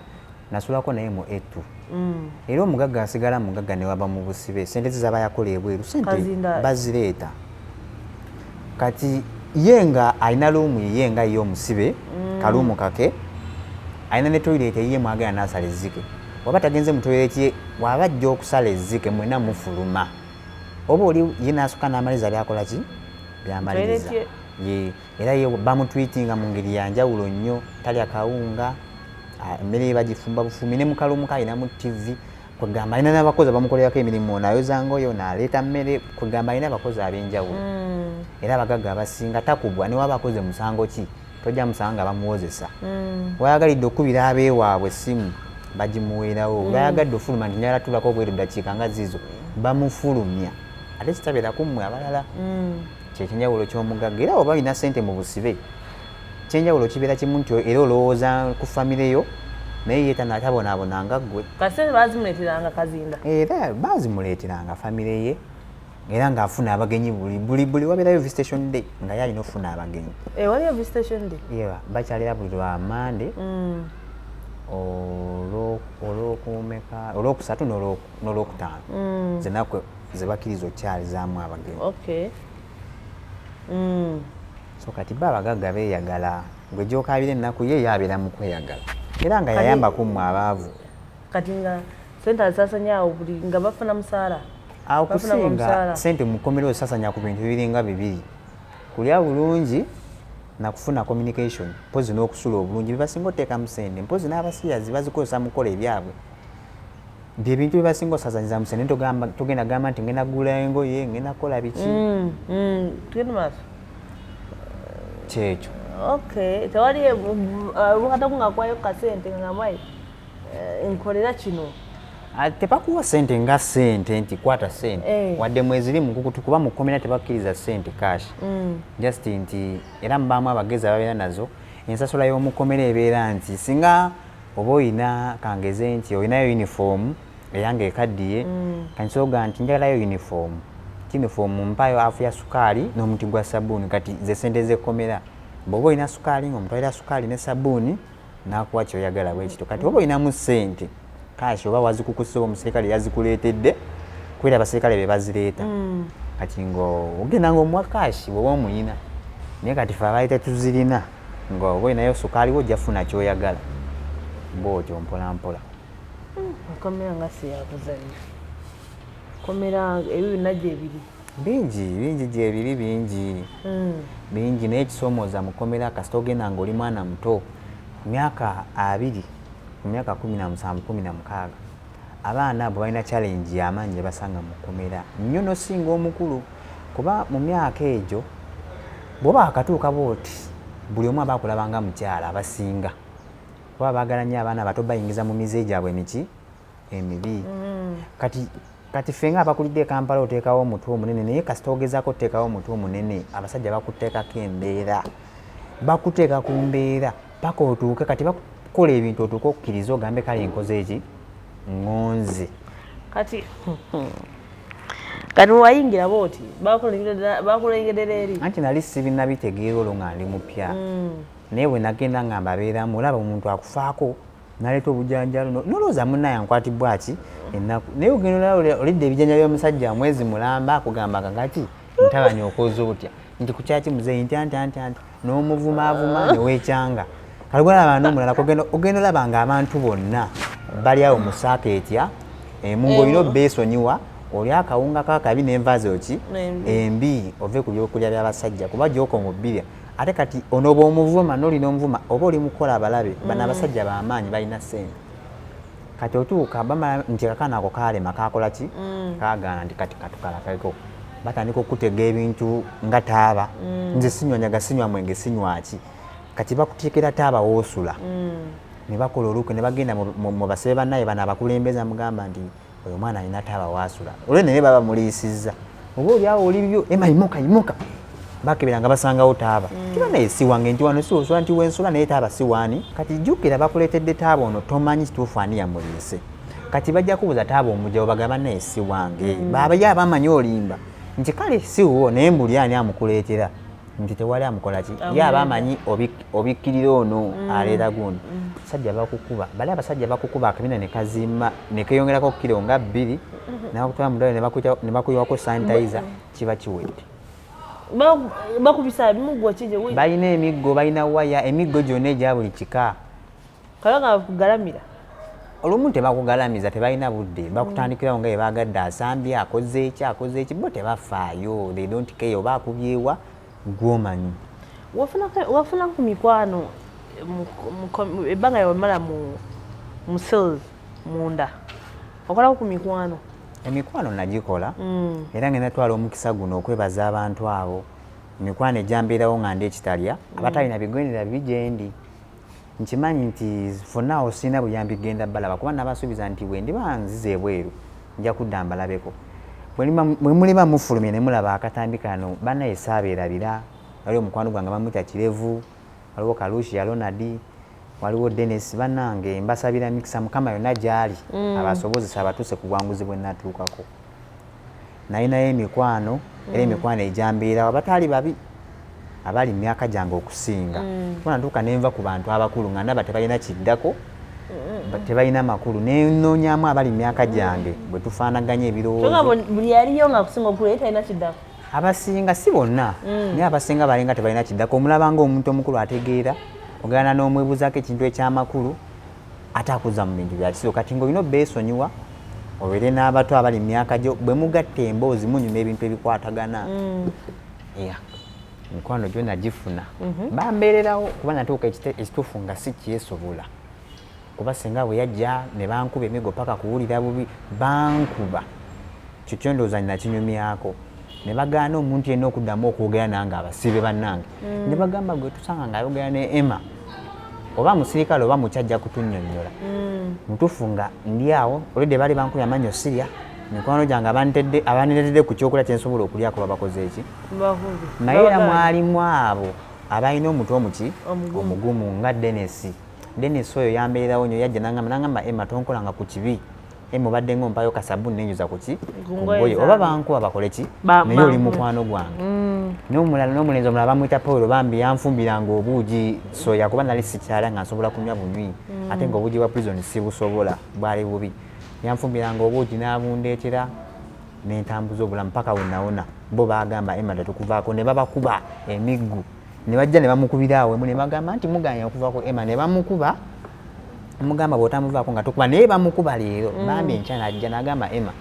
B: nasulako naye mu etu era omugagga asigala mugagga ne waba mu busibe sente zizaba yakola ebweru sente bazireeta kati ye nga alina luumu ye nga ye omusibe kaluumu kake alina ne toilet ye mwagala n'asala ezzike waba tagenze mu toilet ye waba ajja okusala ezzike mwena mufuluma oba oli ye n'asukka n'amaliza byakola ki byamaliriza era ye bamutwitinga mu ngeri ya njawulo nnyo talya kawunga emmere bagifumba bufumi ne mukalumu kalina mu TV kwegamba alina n'abakozi abamukolerako emirimu nayoza ngoyo n'aleeta mmere kwegamba alina abakozi ab'enjawulo era abagagga abasinga takubwa ne waba akoze musango ki tojja musanga nga bamuwozesa wayagalidde okubira abeewaabwe essimu bagimuweerawo bayagadde ofuluma nti nyala tulako obweru ddakiika nga zizo bamufulumya ate kitabeera kummwe abalala kyekinjawulo ky'omugagga era oba olina ssente mu busibe kyenjawulo kibeera kimu nti era olowooza ku famire yo naye ye tanaatabonaabonanga ggwe
C: kasente bazimuleeteranga Kazinda
B: era bazimuleeteranga famire ye era ng'afuna abagenyi buli wabeerayo visitation day nga ye alina ofuna abagenyi
C: waliyo visitation day
B: yewa bakyalira buli lwa Mande olwokusatu n'olwokutaano zenaku zebakkiriza okyalizaamu abagenyi so kati ba abagagga beeyagala gwe gy'okaabira ennaku ye yabeera mu kweyagala era nga yayambaku mmwe abaavu
C: kati nga sente azisaasanya awo buli nga bafuna musaala
B: awo kusinga sente mu kkomera ozisasanya ku bintu biringa bibiri kulya bulungi nakufuna communication mpozi n'okusula obulungi bibasinga oteekamu sente mpozi n'abasiyazi bazikozesa mu kukola ebyabwe byebintu byebasinga osasanyiriza mu sente togenda gamba nti ngenda kugula engoye ngenda kukola biki
C: tugenda maaso
B: kyekyo
C: tewali lukataku ngaakwayo kasente ngamayi nkolera kino
B: tebakuwa sente nga sente nti kwata sente wadde mweziri mukukutu kuba mu kkomera tebakkiriza sente cash just nti era mubaamu abagezi ababeera nazo ensasula y'omu kkomera ebeera nti singa oba oyina kangeze nti oyinayo uniform eyange ekaddiye kansoga nti njagalayo uniform mpayo afu ya sukaali n'omuti gwa sabbuuni kati ze sente z'ekkomera bw'oba oyina sukaali ng'omutwalira sukaali ne sabbuuni n'akuwa kyoyagala bwekito kati oba oyinamu sente kashi oba wazikukusa omuserikale yazikuleetedde kubera abaserikale be bazireeta kati ng'ogenda ng'omuwa kashi bw'oba omuyina naye kati fe abaali tetuzirina ng'oba oyinayo sukaali wo ojja funa kyoyagala bw'otyo mpolampola
C: okomera nga siyakuzannya komera ebyo byonna gyebiri
B: bingi gyebiri bingi naye ekisomooza mukomera kasita ogenda ng'oli mwana muto myaka 20 mu myaka 17-16 abaana abo balina challenge y'amaanyi gye basanga mu kkomera nnyo nosinga omukulu kuba mu myaka egyo bw'oba akatuuka booti buli omu aba akulabanga mukyala abasinga kuba baagala nnyo abaana bato bayingiza mu mize gyabwe emibi kati ffe nga abakulidde Kampala oteekawo omutwe omunene naye kasita ogezaako oteekawo omutwe omunene abasajja bakuteekako embeera bakuteeka ku mbeera paka otuuke kati bakukola ebintu otuuke okukkiriza ogambe kale enkoze eki ngonze
C: kati wayingira booti bakulengedera eri
B: anti nali sibinabitegeera olwo nga ndi mupya naye bwe nagenda nga mbabeeramu olaba omuntu akufaako naleeta obujanjalo nolowooza munnaye ankwatibwa ki ennaku naye ogenda olidde ebijanja by'omusajja mwezi mulamba akugamba kakati ntabanya okoza otya nti kukyaki muzeeyi nti anti n'omuvumaavuma neweekyanga kalugolaba n'omulala ogenda olaba nga abantu bonna bali awo mu saaketya emungu olina obbeesonyiwa oli akawunga kakabi n'enva ki embi ove ku byokulya by'abasajja kuba gy'okomubirya ate kati onoba omuvuma n'olina omuvuma oba oli mukola abalabe bano abasajja b'amaanyi balina ssente kati otuuka bamala nti akaana ako kaalema kakola ki kaagaana nti kati katukalakeko batandika okutega ebintu nga taaba nze sinywa nyaga sinywa mwenge sinywa ki kati bakuteekera taaba woosula ne bakola olukwe ne bagenda mu basebe bannaye bano abakulembeza mugamba nti oyo mwana alina taaba waasula olwo naye baba muliisizza oba oliawo olibyo Emma yimuka bakebera nga basangawo taaba kiba naye si wange nti wano siwosula nti wensula naye taaba si waani kati jjukira bakuleetedde taaba ono tomanyi kituufu ani yamuliise kati bajja kubuuza taaba omujjawo bagamba naye si wange baabaye abamanyi olimba nti kale si wuwo naye mbuli ani amukuleetera nti tewali amukola ki ye abamanyi obikkirira ono aleeta gundi abasajja bakukuba bali abasajja bakukuba akabina ne kazimba ne keeyongerako kilo nga 2 n'akutwala mu ddwaliro ne bakuyiwako sanitizer kiba kiwedde
C: bakubisa emiggo kije
B: balina emiggo balina waya emiggo gyonna egya buli kika
C: kalanga bakugalamira
B: olumu tebakugalamiza tebalina budde bakutandikirawo nga yebagadde asambye akoze eki bo tebafaayo they don't care oba akubyewa gwomanyi
C: wafuna ku mikwano ebbanga yawamala mu cells munda okolako ku mikwano
B: emikwano nagikola era ngenda twala omukisa guno okwebaza abantu abo emikwano ejambeerawo nga ndi ekitalya abatalina bigendera bigendi nkimanyi nti fonna osina buyambi genda balaba kuba nabasuubiza nti bwendiba nzize ebweru nja kudda mbalabeko bwe muliba mufulumye ne mulaba akatambi kano banaye saabeerabira waliwo omukwano gwange bamwita Kirevu waliwo Kalushi Ronald waliwo Dennis bannange mbasabira mikisa mukama yonna gyali abasobozesa abatuuse ku bwanguzi bwe natuukako naye naye emikwano era emikwano ejambeerawo abataali babi abali myaka gyange okusinga bona ntuuka nenva ku bantu abakulu nga ndaba tebalina kiddako tebalina makulu nenoonyamu abali myaka gyange bwe tufaanaganya ebirowoozo
C: buli yaliyo nga kusinga okulu ye talina kiddako
B: abasinga si bonna naye abasinga balinga tebalina kiddako omulaba ng'omuntu omukulu ategeera ogana n'omwebuzaako ekintu ekyamakulu ate akuza mu bintu byakisibo kati ng'olina obbeesonyiwa obeere n'abato abali myaka gyo bwe mugatta emboozi munyuma ebintu ebikwatagana mikwano gyonna gifuna bambeererawo kuba natuuka ekituufu nga si kyesobola kuba singa bwe yajja ne bankuba emigo paka kuwulira bubi bankuba kityo ndowooza ninakinyumyako ne bagaana omuntu yenna okuddamu okwogera nange abasibe bannange ne bagamba gwe tusanga ng'ayogera ne Emma oba musirikale oba mukyajja kutunnyonnyola mutuufu nga ndi awo olwedde baali bankubye amannyo Sirya mikwano gyange abaneetedde ku kyokulya kyensobola okulyako babakoze eki naye era mwalimu abo abalina omutwe omugumu nga Dennis oyo yambeerawo nyo yajja nangamba Emma tonkolanga ku kibi Emma obadde ng'ompayo kasabuni nenjuza ku ki kungoye oba bankuba bakole ki naye oli mukwano gwange n'omulenzi omulala bamwita Paulo bambi yanfumbiranga obuugi soya kuba nali sikyala nga nsobola kunywa bunywi ate ng'obuugi bwa prison sibusobola bwali bubi yanfumbiranga obuugi n'abundeetera n'entambuza obulamu paka wonnawonna bo bagamba Emma tetukuvaako ne babakuba emiggu ne bajja ne bamukubira awemu ne bagamba nti muganya okuvaako Emma ne bamukuba mugamba bw'otamuvaako nga tukuba naye bamukuba leero bambi enkya najja n'agamba Emma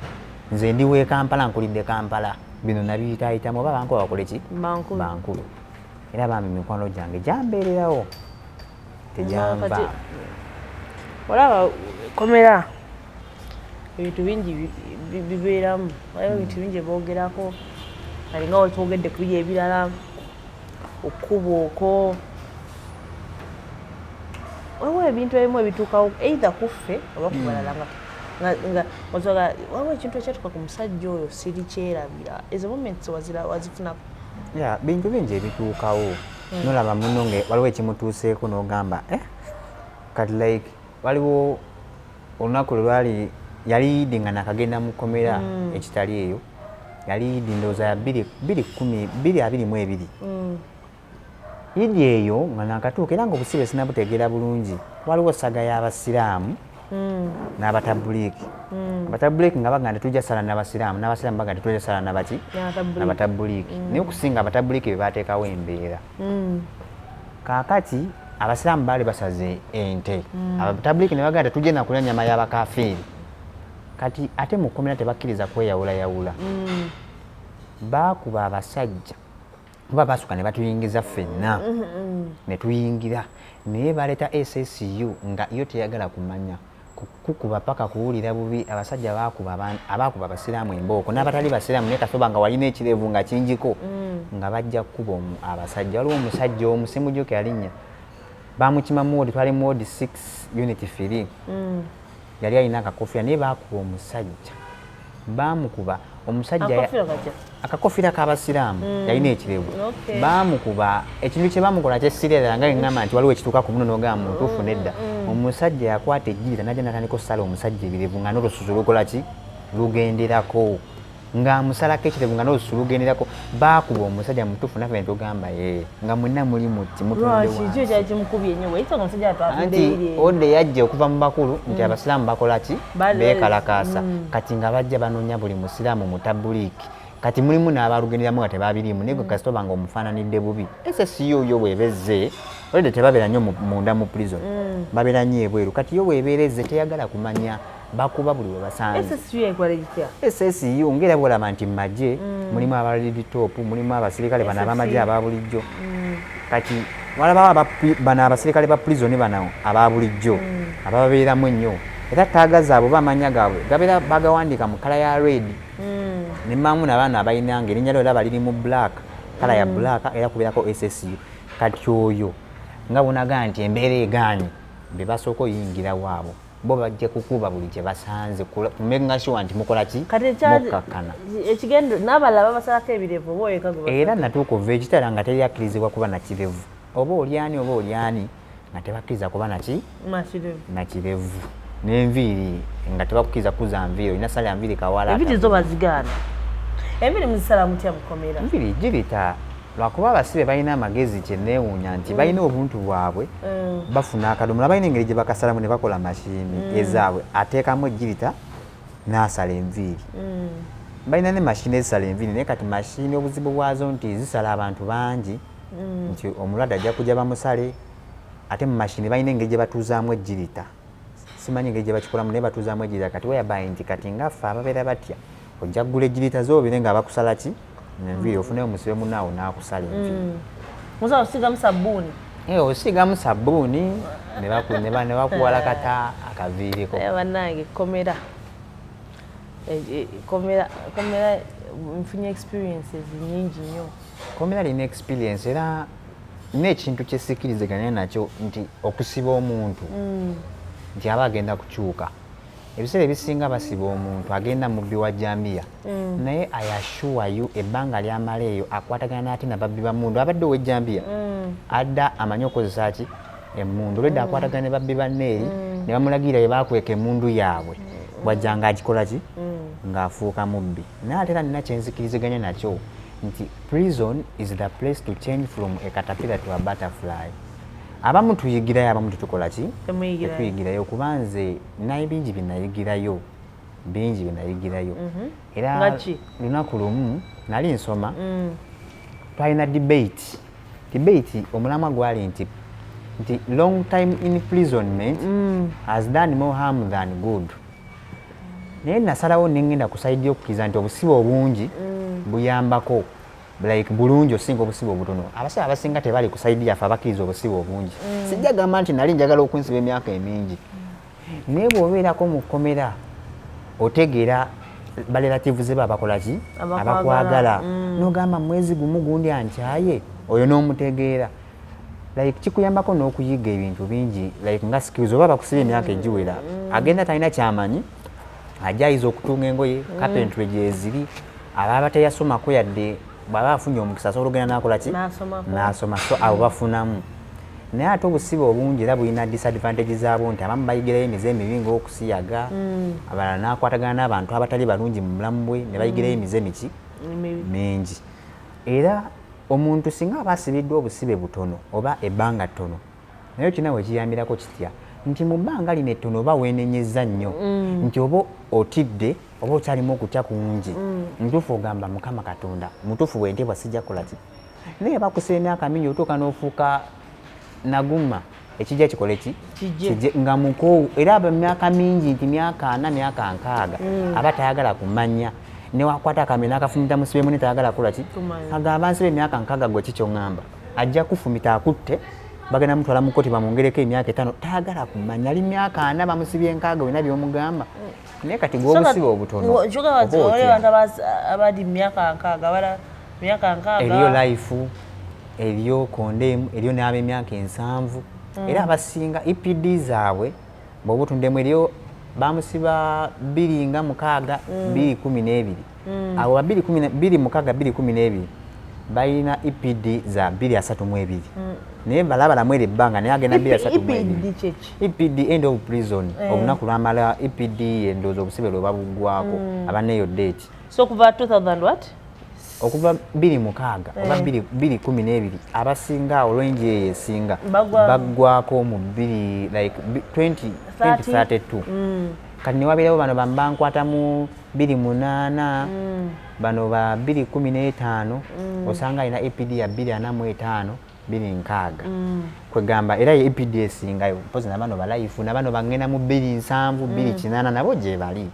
B: nze ndi w'e Kampala nkulidde Kampala bino nabiyitaayitamu oba bankuba bakole ki bankulu era bambi mikwano gyange gyambeererawo tegyamba
C: olaba komera ebintu bingi bibeeramu waliwo ebintu bingi boogerako alinga wetwogedde ku biri ebirala okkuba okwo waliwo ebintu ebimu ebituukawo either kuffe oba ku balala nga osobola waliwo ekintu ekyatuuka ku musajja oyo siri kyerabira ezo moments wazifunako
B: bintu bingi ebituukawo nolaba muno nga waliwo ekimutuuseeko n'ogamba kati like waliwo olunaku lwe lwali yali yidi nga nakagenda mu kkomera ekitali eyo yali yidi ndowooza ya 2022 yidi eyo nga nakatuuka era ng'obusibe sinabutegeera bulungi waliwo saga y'abasiraamu n'abatabuliiki abatabuliiki nga bagamba tetujja sala n'abasiraamu n'abasiraamu bagamba tetujja sala nabaki n'abatabuliiki naye okusinga abatabuliiki be baateekawo embeera kaakati abasiraamu baali basaze ente abatabuliiki ne bagamba tetujja nakulya nnyama y'abakafiiri kati ate mu kkomera tebakkiriza kweyawulayawula baakuba abasajja oba baasuka ne batuyingiza ffenna ne tuyingira naye baleeta SSU nga yo teyagala kumanya kukuba paka kuwulira bubi abasajja abaakuba abasiraamu embooko n'abatali basiraamu naye kasoba nga walina ekirevu nga kingiko nga bajja kukuba abasajja waliwo omusajja omu simujuke alinnya bamukima muwodi twali muwodi 6 unit 3 yali alina akakofira naye baakuba omusajja baamukuba omusajja akakofira k'abasiraamu yalina ekirevu baamukuba ekintu kye baamukola kyessirera nga ngamba nti waliwo ekituuka ku muno n'ogamba mutuufu nedda omusajja yakwata ejjirita najja natandika okusala omusajja ebirevu nga n'olususu lukola ki lugenderako ng'amusalako ekirevu nga n'olususu lugenderako baakuba omusajja mutuufu naffe ne tugamba nga mwenna muli muti mutundewanti ode yajja okuva mu bakulu nti abasiraamu bakola ki beekalakaasa kati nga bajja banoonya buli musiraamu mu tabuliiki kati mulimu n'abalugenderamu nga tebabirimu naye gwe kasita oba nga omufaananidde bubi SSU oyo bwebezze olede tebabeera nnyo munda mu prison babeera nnyo ebweru kati yo bwebeerezze teyagala kumanya bakuba buli we basanze SSU ngera bwolaba nti mu magye mulimu abalidi top mulimu abasirikale bano abamagye aba bulijjo kati walabawo bano abasirikale ba prison bano aba bulijjo ababeeramu ennyo era taaga zaabwe bamanya gaabwe gabeera bagawandiika mu kala ya red ne mamu n'abaana abalina nga erinnya lyo baliri mu black kala ya black era kubeerako SSU kati oyo nga bonaga nti embeera egaanye be basooka oyingira waabo bo bajja kukuba buli kye basanze kumenga sure nti mukola ki mukakkana
C: ekigendo n'abalala babasalako ebirevu
B: era natuuka ova ekitala nga teryakkirizibwa kuba nakirevu oba olyani nga tebakkiriza kuba nakirevu n'enviiri nga tebakukkiriza kuza nviiri olina sala nviiri kawala
C: enviiri zo bazigaana enviiri muzisala mutya mukomera
B: enviiri girita lwakuba abasibe balina amagezi kyeneewuunya nti balina obuntu bwabwe bafuna akadomola balina engeri gye bakasalamu ne bakola mashini ezaabwe ateekamu ejjirita n'asala enviiri balina ne mashini ezisala enviiri naye kati mashini obuzibu bwazo nti zisala abantu bangi nti omulwadde ajja kujja bamusale ate mu mashini balina engeri gye batuuzaamu ejjirita simanyi engeri gye bakikolamu naye batuuzaamu ejjirita kati weyabaye nti kati ngaffe ababeera batya ojja kugula ejjirita zoobire nga bakusala ki enviiri ofuneyo omusibe munaawo n'akusala enviiri
C: musa osigamu sabbuuni
B: osigamu sabbuuni ne bakuwala kata akaviiriko
C: bannange komera nfunye experiences nyingi nnyo
B: komera lina experience era n'ekintu kyesikkiriziganya nakyo nti okusiba omuntu nti aba agenda kukyuka ebiseera ebisinga basiba omuntu agenda mubbi wa jambiya naye ayashuwayo ebbanga lyamala eyo akwatagana n'ate nababbi bamundu abadde ow'ejjambiya adda amanyi okukozesa ki emmundu olwedde akwatagana ne babbi banneeri ne bamulagira bye bakweka emmundu yaabwe bwajja nga agikola ki ng'afuuka mubbi naye ate era nina kyenzikiriziganya nakyo nti prison is the place to change from a caterpillar to a butterfly abamu tuyigirayo abamu tetukola ki tetuyigirayo kuba nze naye bingi byenayigirayo era lunaku lumu nali nsoma twalina debate omulamwa gwali nti long time imprisonment has done more harm than good naye nasalawo nengenda ku saidi y'okukkiriza nti obusibe obungi buyambako like bulungi osinga obusibe obutono abasibe abasinga tebali ku saidi yaffe abakkiriza obusibe obungi sijja gamba nti nali njagala okunsiba emyaka emingi naye bw'obeerako mu kkomera otegeera balelativu ze babakola ki abakwagala n'ogamba mwezi gumu gundi ankyaye oyo n'omutegeera like kikuyambako n'okuyiga ebintu bingi like nga skills oba bakusiba emyaka egiwera agenda talina kyamanyi ajja ayiza okutunga engoye carpentry gyeziri ababa teyasomako yadde bw'aba afunye omukisa asobola okugenda n'akola ki n'asoma so abo bafunamu naye ate obusibe obungi era bulina disadvantage zaabwo nti abamu bayigirayo emize emibi ng'okusiyaga abalala n'akwatagana n'abantu abatali balungi mu bulamu bwe ne bayigirayo emize miki mingi era omuntu singa aba asibiddwa obusibe butono oba ebbanga ttono naye kina we kiyambirako kitya nti mu bbanga lino ettono oba weenenyezza nnyo nti oba otidde oba okyalimu okutya kungi mutuufu ogamba mukama katonda mutuufu bwentebwa sijja kukola ki naye bakusiba emyaka mingi otuuka n'ofuuka naguma ekijja kikole ki nga mukoowu era aba myaka mingi nti myaka 4 myaka 6 aba tayagala kumanya newakwata akambe n'akafumita musibemu netayagala kukola ki agamba nsiba emyaka 6 gwe kikyongamba ajja kufumita akutte bagenda mutwala mu kkooti bamwongereko emyaka 5 tayagala kumanya ali myaka 4 bamusibye 6 wena byomugamba naye kati gw'obusibe obutono
C: abadi myaka 6
B: eriyo life eriyo kondemu eriyo n'ab'emyaka 7 era abasinga EPD zaabwe bw'obutundemu eriyo bamusiba 2.6 2.12 abo 2.6 2.12 balina EPD za 2.32 naye balabala mwere ebbanga naye agenda 2.32 EPD end of prison olunaku lwamala EPD endowooza obusibe lwe babugwako abaneyo date
C: so kuva 2000 what
B: okuva 2.6 oba 2.12 abasinga olwenji esinga baggwako mu 2032 kati niwabeerawo bano bambankwata mu 28 bano ba 215 osanga alina EPD ya 245 2.6 kwegamba era EPD esingayo mpozi na bano balaifu na bano bangena mu 2.7 2.8 nabo gye bali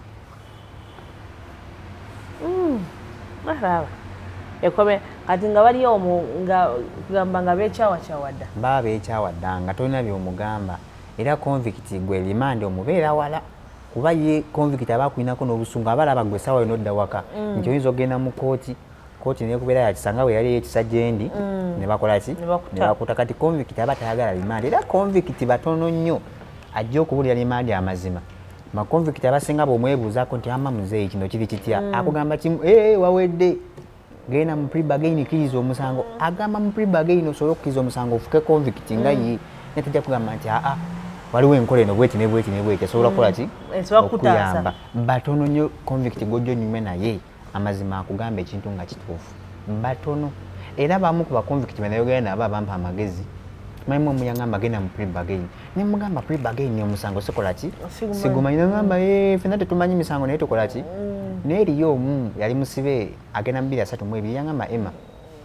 C: ekome kati nga bali omu nga kugamba nga beekyawakyawada
B: baba beekyawadda nga tolina byomugamba era convict gwe limande omubeera wala kuba ye convict abakulinako n'obusungu abalaba gwe sawa yo nodda waka nti oyinza ogenda mu kooti nekubeera yakisanga bwe yali ekisa gyendi ne bakola ki ne bakuta kati convict aba tayagala limande era convict batono nnyo ajja okubuulira limande amazima maconvict abasinga bw'omwebuuzaako nti ama muzeeyi kino kiri kitya akugamba kimu wawedde genda mu pre-bargain kiriza omusango agamba mu pre-bargain osobola okukiriza omusango ofuke convict nga ye netejja kugamba nti waliwo enkola eno bweti ne bweti ne bweti esobola kukola ki okuyamba batono nnyo convict gojjo nyume naye amazima akugamba ekintu nga kituufu batono era bamu ku baconvict benayogera nabo abampa amagezi maimu omuyangamba genda mu pre-bargain nemugamba pre-bargain omusango sikola ki sigumanyi nagamba fena tetumanyi misango naye tukola ki naye eriyo omu yali musibe agenda mu 232 yangamba Emma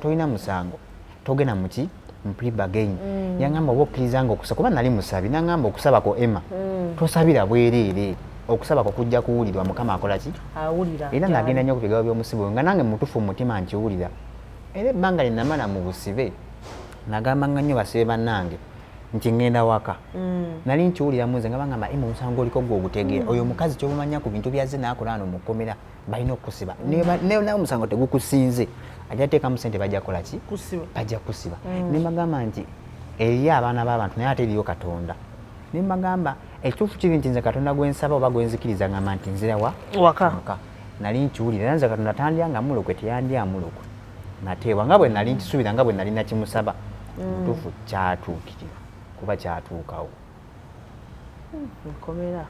B: tolina musango togenda muki mu pre-bargain yangamba oba okkirizanga okusaba kuba nali musabi nangamba okusabako Emma tosabira bwereere okusaba kujja kuwulirwa mukama akola ki
C: awulira
B: era nagenda nnyo ku bigambo by'omusibe nga nange mutufu omutima nkiwulira era ebbanga lyennamala mu busibe nagamba nga nnyo basibe bannange nti ngenda waka nali nkiwulira muze nga bangamba Emma omusango oliko gwe ogutegeera oyo omukazi kyobumanya ku bintu byazze naakola wano mu kkomera balina okusiba nawe omusango tegukusinze ajja teekamu ssente bajja kola ki bajja kusiba ne mbagamba nti eri abaana b'abantu naye ate eriyo Katonda ne mbagamba ekituufu kiri nti nze Katonda gwensaba oba gwenzikiriza ngamba nti nzira
C: waka
B: nali nkiwulira era nze Katonda tandyanga mulokwe teyandya mulokwe nateebwa nga bwe nali nkisuubira nga bwe nali nakimusaba mutuufu kyatuukirira kuba kyatuukawo
C: nkomera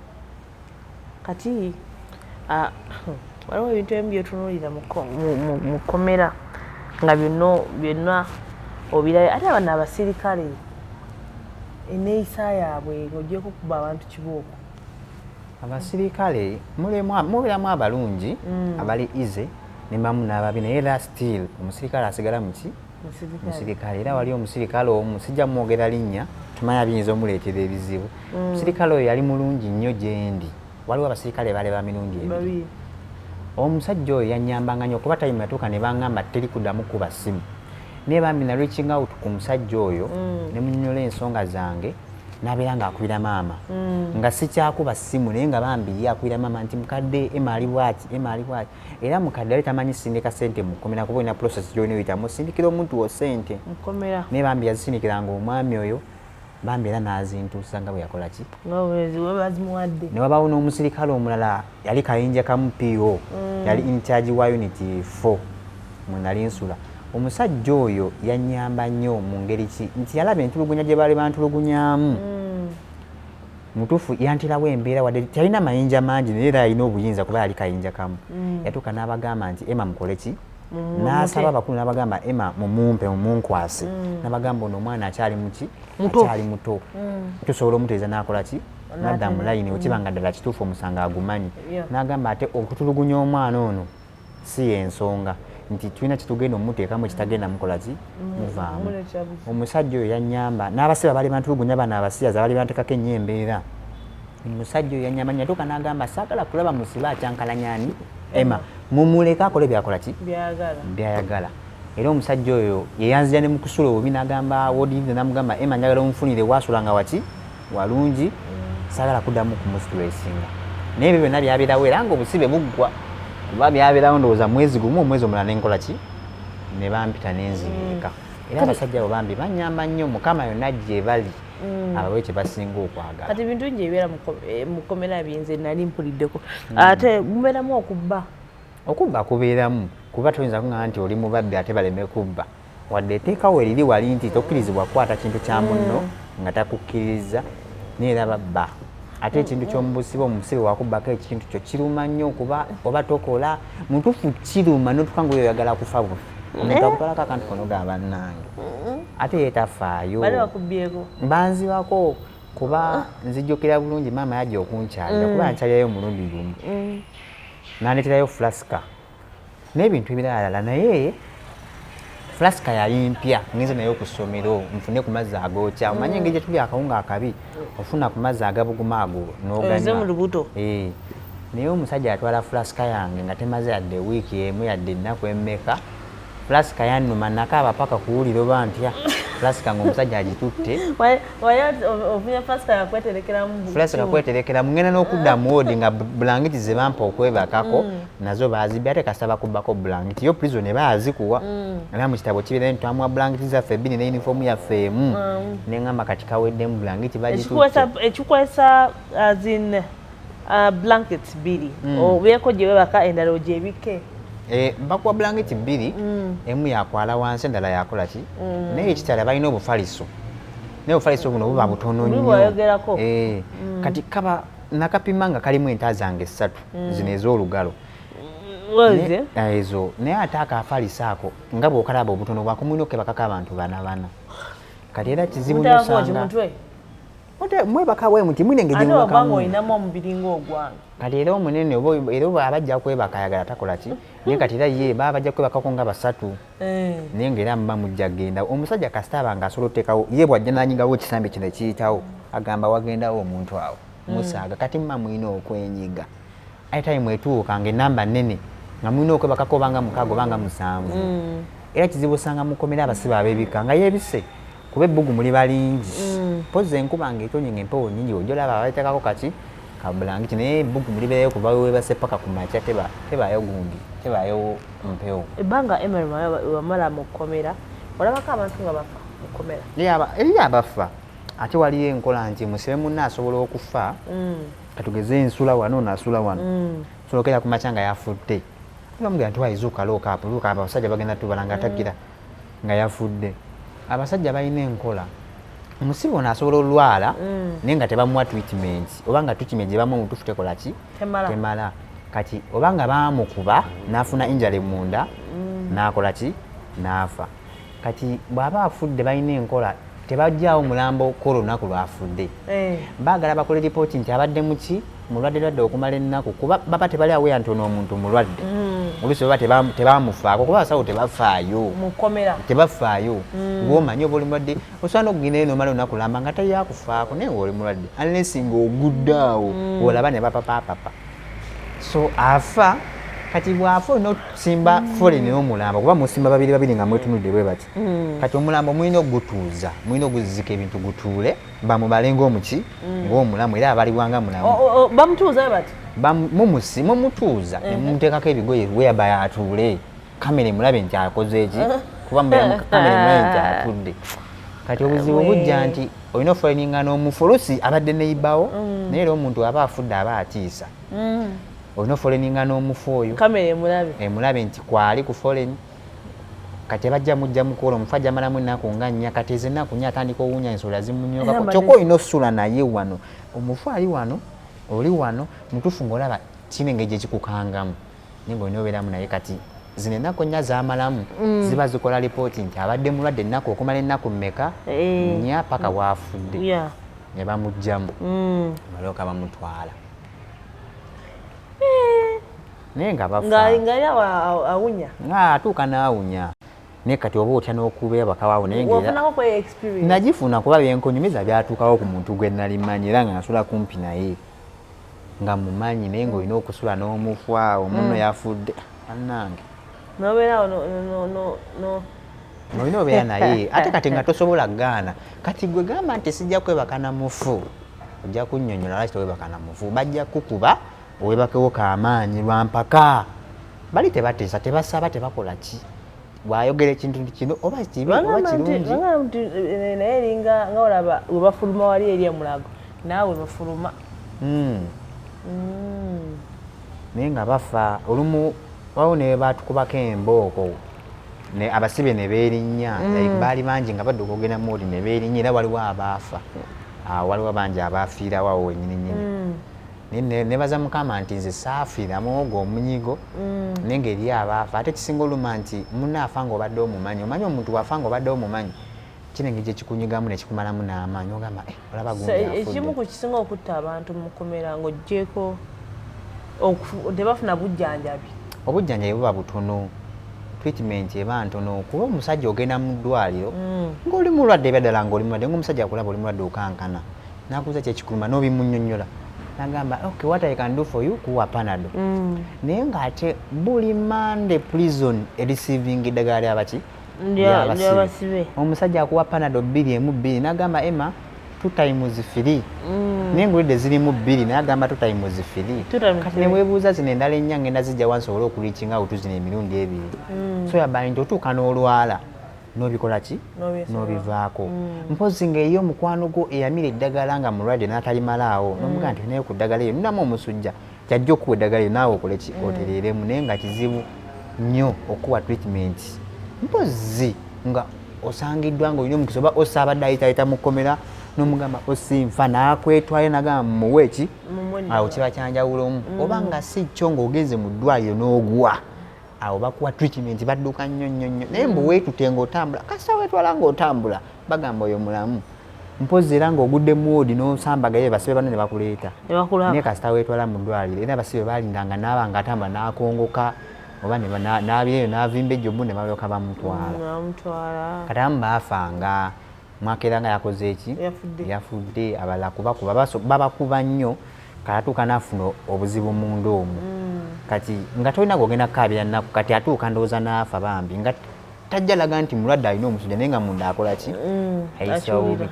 C: kati waliwo ebintu ebimu byetunuulira mu kkomera nga byonna obirayo ate abana abasirikale eneeyisa yaabwe ng'ogyeko kuba abantu kibooko
B: abasirikale mubeeramu abalungi abali ize nembamu n'ababi naye era still omusirikale asigala muki musirikale era wali omusirikale omu sijja mwogera linnya tumanya biyinza omuleetera ebizibu omusirikale oyo yali mulungi nnyo gyendi waliwo abasirikale bale ba mirundi ebiri omusajja oyo yannyambanga nnyo okuba tayimu yatuuka ne bangamba teri kuddamu kuba ssimu naye bambi na reaching out ku musajja oyo ne munyonyola ensonga zange nabeera ng'akubira maama nga sikyakuba ssimu naye nga bambi ye akubira maama nti mukadde Emma ali bwaki era mukadde ali tamanyi sindika ssente mu kkomera kuba olina process gy'olina oyitamu osindikira omuntu wo ssente naye bambi yazisindikiranga omwami oyo bambi era n'azintuusa nga bwe yakola ki ne wabaawo n'omusirikale omulala yali kayinja kamu PO yali in charge wa unity 4 mwe nali nsula omusajja oyo yannyamba nnyo mu ngeri ki nti yalaba entulugunya gye baali bantulugunyamu mutuufu yantirawo embeera wadde talina mayinja mangi naye era alina obuyinza kuba yali kayinja kamu yatuuka n'abagamba nti Emma mukole ki n'asaba abakulu n'abagamba Emma mumumpe mumunkwase n'abagamba ono omwana akyali muki akyali muto tusobola omuteeza n'akola ki nadda mu layini okibanga ddala kituufu omusanga agumanyi n'agamba ate okutulugunya omwana ono si yensonga nti tulina kitugenda omuteekamu ekitagenda mukola ki muvaamu omusajja oyo yannyamba n'abasiba bali bantulugunya bano abasiyaza bali bantekako ennyo embeera omusajja oyo yannyamba nyatuuka n'agamba saagala kulaba musibe akyankalanyani Emma mumuleka akole byakola ki byayagala era omusajja oyo yeyanzira ne mu kusula obubi n'agamba wodiive n'amugamba Emma njagala omufunire waasulanga waki walungi saagala kuddamu kumusitulesinga naye ebyo byonna byabeerawo era nga obusibe buggwa kuba byabeerawo ndowooza mwezi gumu omwezi omulala nenkola ki ne bampita nenzirika era abasajja abo bambi bannyamba nnyo mukama yonna gye bali abawe kye basinga okwagala.
C: Kati bintu nje ebibeera mu komera byenze nali mpuliddeko ate mubeeramu okubba
B: kubeeramu kuba toyinza kuŋŋamba nti oli mubabbi ate baleme kubba wadde eteekawo eriri wali nti tokkirizibwa kukwata kintu kya munno nga takukkiriza neera babba ate ekintu ky'omubusibe omusibe wakubbako ekintu kyo kiruma nnyo okuba oba tokola mutuufu kiruma n'otuka nga oyagala kufa bufi omuntu akutwalako akantu kono gaba bannange ate yeetafaayo mbanzibako kuba nzijjukira bulungi maama yajja okunkyalira kuba nkyalirayo omulundi lumu n'andeeterayo flasika n'ebintu ebiralala naye flasika yali mpya ngenze nayo ku ssomero nfune ku mazzi agookya omanye engeri gye tuli akawunga akabi ofuna ku mazzi agabuguma ago n'oganywa naye omusajja atwala flasika yange nga temaze yadde wiiki emu yadde ennaku emmeka flasika yannuma nakaaba paka kuwulira oba ntya flasika ng'omusajja agitutte flasika kweterekeramu ngenda n'okudda mu wodi nga bulangiti ze bampa okwebakako nazo baazibya ate kasita bakubbako bulangiti yo prison eba azikuwa era mu kitabo kibeera nti twamuwa bulangiti zaffe ebbiri ne yunifoomu yaffe emu neŋŋamba kati kaweddemu bulangiti bagitutte
C: ekikwesa azin blankets bbiri obeeko gye webaka endala ogyebike
B: bakuwa bulangiti bbiri emu yakwala wansi endala yakola ki naye ekitala balina obufaliso naye obufaliso buno buba butono nnyo kati kaba nakapima nga kalimu enta zange 3 zino ez'olugalo ezo naye ate akafaliso ako nga bw'okalaba obutono bwako mulina okebakako abantu 4 kati era kizibu nosanga mwebaka bwe muti mwine engeri kati era omunene era oba abajja kwebaka ayagala takola ki naye kati era ye baba bajja kwebakako nga 3 naye ngaera muba mujja genda omusajja kasita aba nga asobola otteekawo ye bwajja nanyigawo ekisambi kino ekiyitawo agamba wagendawo omuntu awo musaaga kati muba mulina okwenyiga ayitayimu etuuka nga enamba nnene nga mulina okwebakako obanga 6 obanga 7 era kizibu osanga mukomera abasibe ab'ebika nga yeebise kuba ebbugu muli balingi pozi enkuba ng'etonye ng'empewo nnyingi ojja olaba abateekako kati kabulangiti naye ebbugu muli beerayo kuba webase paka ku makya tebaayo gundi tebaayo mpewo
C: ebbanga emerima wamala mu kkomera olabako abantu nga bafa mu kkomera
B: eri abafa ate waliyo enkola nti musibe munna asobola okufa katugeze ensula wano naasula wano solokera ku makya nga yafudde bamugera nti wayizuuka lookaapu abasajja bagenda tubala nga atagira nga yafudde abasajja balina enkola omusibe ono asobola olwala naye nga tebamuwa treatment oba nga treatment gye bamuwa omutuufu tekola ki temala kati oba nga baamukuba n'afuna injale munda n'akola ki n'afa kati bw'aba afudde balina enkola tebajjaawo mulambo ko olunaku lwafudde baagala bakole ripooti nti abadde muki mulwadde okumala ennaku kuba baba tebali aweya nti ono omuntu mulwadde oluusi baba tebamufaako kuba abasawo tebafaayo tebafaayo ng'omanyi oba oli mulwadde osobola n'okugenda eno omala olunaku lamba nga tayakufaako naye ng'oli mulwadde unless ng'oguddaawo olaba ne bapapaapapa so afa kati bwafa olina okusimba foleni n'omulambo kuba musimba babiri nga mwetunudde bwe bati kati omulambo mulina ogutuuza mulina oguzizika ebintu gutuule bamubale ng'omuki ng'omulamu era abaliwanga mulamu
C: bamutuuza bati
B: mumutuuza nemuteekako ebigoye weyaba yatuule kamera emulabe nti akoze eki kuba kamera emulabe nti atudde kati obuzibu bujja nti olina ofolininga n'omufu oluusi abadde neyibawo naye era omuntu aba afudde aba atiisa olina ofolininga n'omufu oyo
C: kamera
B: emulabe nti kwali ku foleni kati bajja mujja mukola omufu ajja malamu ennaku nga 4 kati ezo ennaku 4 atandika owunya ensolo zimunyokako kyokka olina osula naye wano omufu ali wano oli wano mutuufu ng'olaba kino engeri gyekikukangamu naye ng'olina obeeramu naye kati zino ennaku 4 zamalamu ziba zikola lipooti nti abadde mulwadde ennaku okumala ennaku mmeka 4 paka waafudde ne bamugjamu balooka bamutwala naye nga bafa
C: awunya
B: atuuka n'awunya naye kati oba otya n'okubeera bakawaawo naye nagifuna kuba byenkonyumiza byatuukawo ku muntu gwe nali mmanyi era nga nasula kumpi naye nga mumanyi naye ng'olina okusula n'omufu awo munno yafudde annange olina obeera naye ate kati nga tosobola kugaana kati gwe gamba nti sijja kwebaka na mufu ojja kunnyonnyola lwaki tewebaka na mufu bajja kukuba owebakewo kaamaanyi lwampaka bali tebateesa tebasaba tebakola ki bwayogera ekintu kino oba kibi oba kirungi
C: naye eringa nga olaba we bafuluma wali eri emulago naawe bafuluma
B: naye nga bafa olumu wawo ne batukubako embooko ne abasibe ne beerinnya baali bangi nga badde okugenda muoli ne beerinnya era waliwo abaafa waliwo bangi abaafiirawo awo wenyini nyini nebaza mukama nti nze saafiiramu ogwo omunyigo naye ng'eri abaafa ate kisinga oluma nti munaafa ng'obadde omumanyi omanyi omuntu wafa ng'obadde omumanyi kinenge gye kikunyigamu ne kikumalamu n'amaanyi ogamba olaba gundi afudde
C: ekimu ku kisinga okutta abantu mu kkomera ng'oggyeko tebafuna bujjanjabi
B: obujjanjabi buba butono treatment eba ntono kuba omusajja ogenda mu ddwaliro ng'oli mulwadde ebyadala ng'oli mulwadde ng'omusajja akulaba oli mulwadde okankana n'akubuuza kyekikuluma n'obimunnyonnyola n'agamba okay what I can do for you kuwa panado naye ng'ate buli Monday prison receiving eddagala ly'abaki ly'abasibe omusajja akuwa panado 2 n'agamba Emma 2 times 3 naye ngulidde zirimu 2 naye agamba 2 times 3 kati ne weebuuza zino endala ennya ngenda zijja wansobola okuliikinga awutuzina emirundi 2 so yabali nti otuuka n'olwala n'obikola ki n'obivaako mpozi ng'eyo omukwano gwo eyamira eddagala nga mulwadde n'atalimalaawo n'omugaa nti naye ku ddagala eyo ninamu omusujja kyajja okuwa eddagala eyo naawe okole ki otereeremu naye nga kizibu nnyo okuwa treatment mpozi nga osangiddwa ng'olina omukisa oba osaabadde ayitaayita mu kkomera n'omugamba osinfa n'akwetwale nagamba muwe ki awo kiba kyanjawulomu oba nga si kyo ng'ogenze mu ddwaliro n'ogwa awo bakuwa treatment badduka nnyo naye mbu weetute ng'otambula kasita weetwala ng'otambula bagamba oyo mulamu mpozi era ng'ogudde mu woodi n'osambagayo basibe bano ne bakuleeta naye kasita weetwala mu ddwaliro era basibe baalindanga naaba ng'atambula n'akongoka oba n'abyeyo n'avimba ejjobu ne balyoka bamutwala kati abamu baafanga mwakera nga yakoze eki yafudde abalala kubakuba babakuba nnyo kalatuuka n'afuna obuzibu munda omwo kati nga tolina gogenda kukaabira nnaku kati atuuka ndowooza n'afa bambi nga tajja laga nti mulwadde alina omusujja naye nga munda akola ki ayisawubi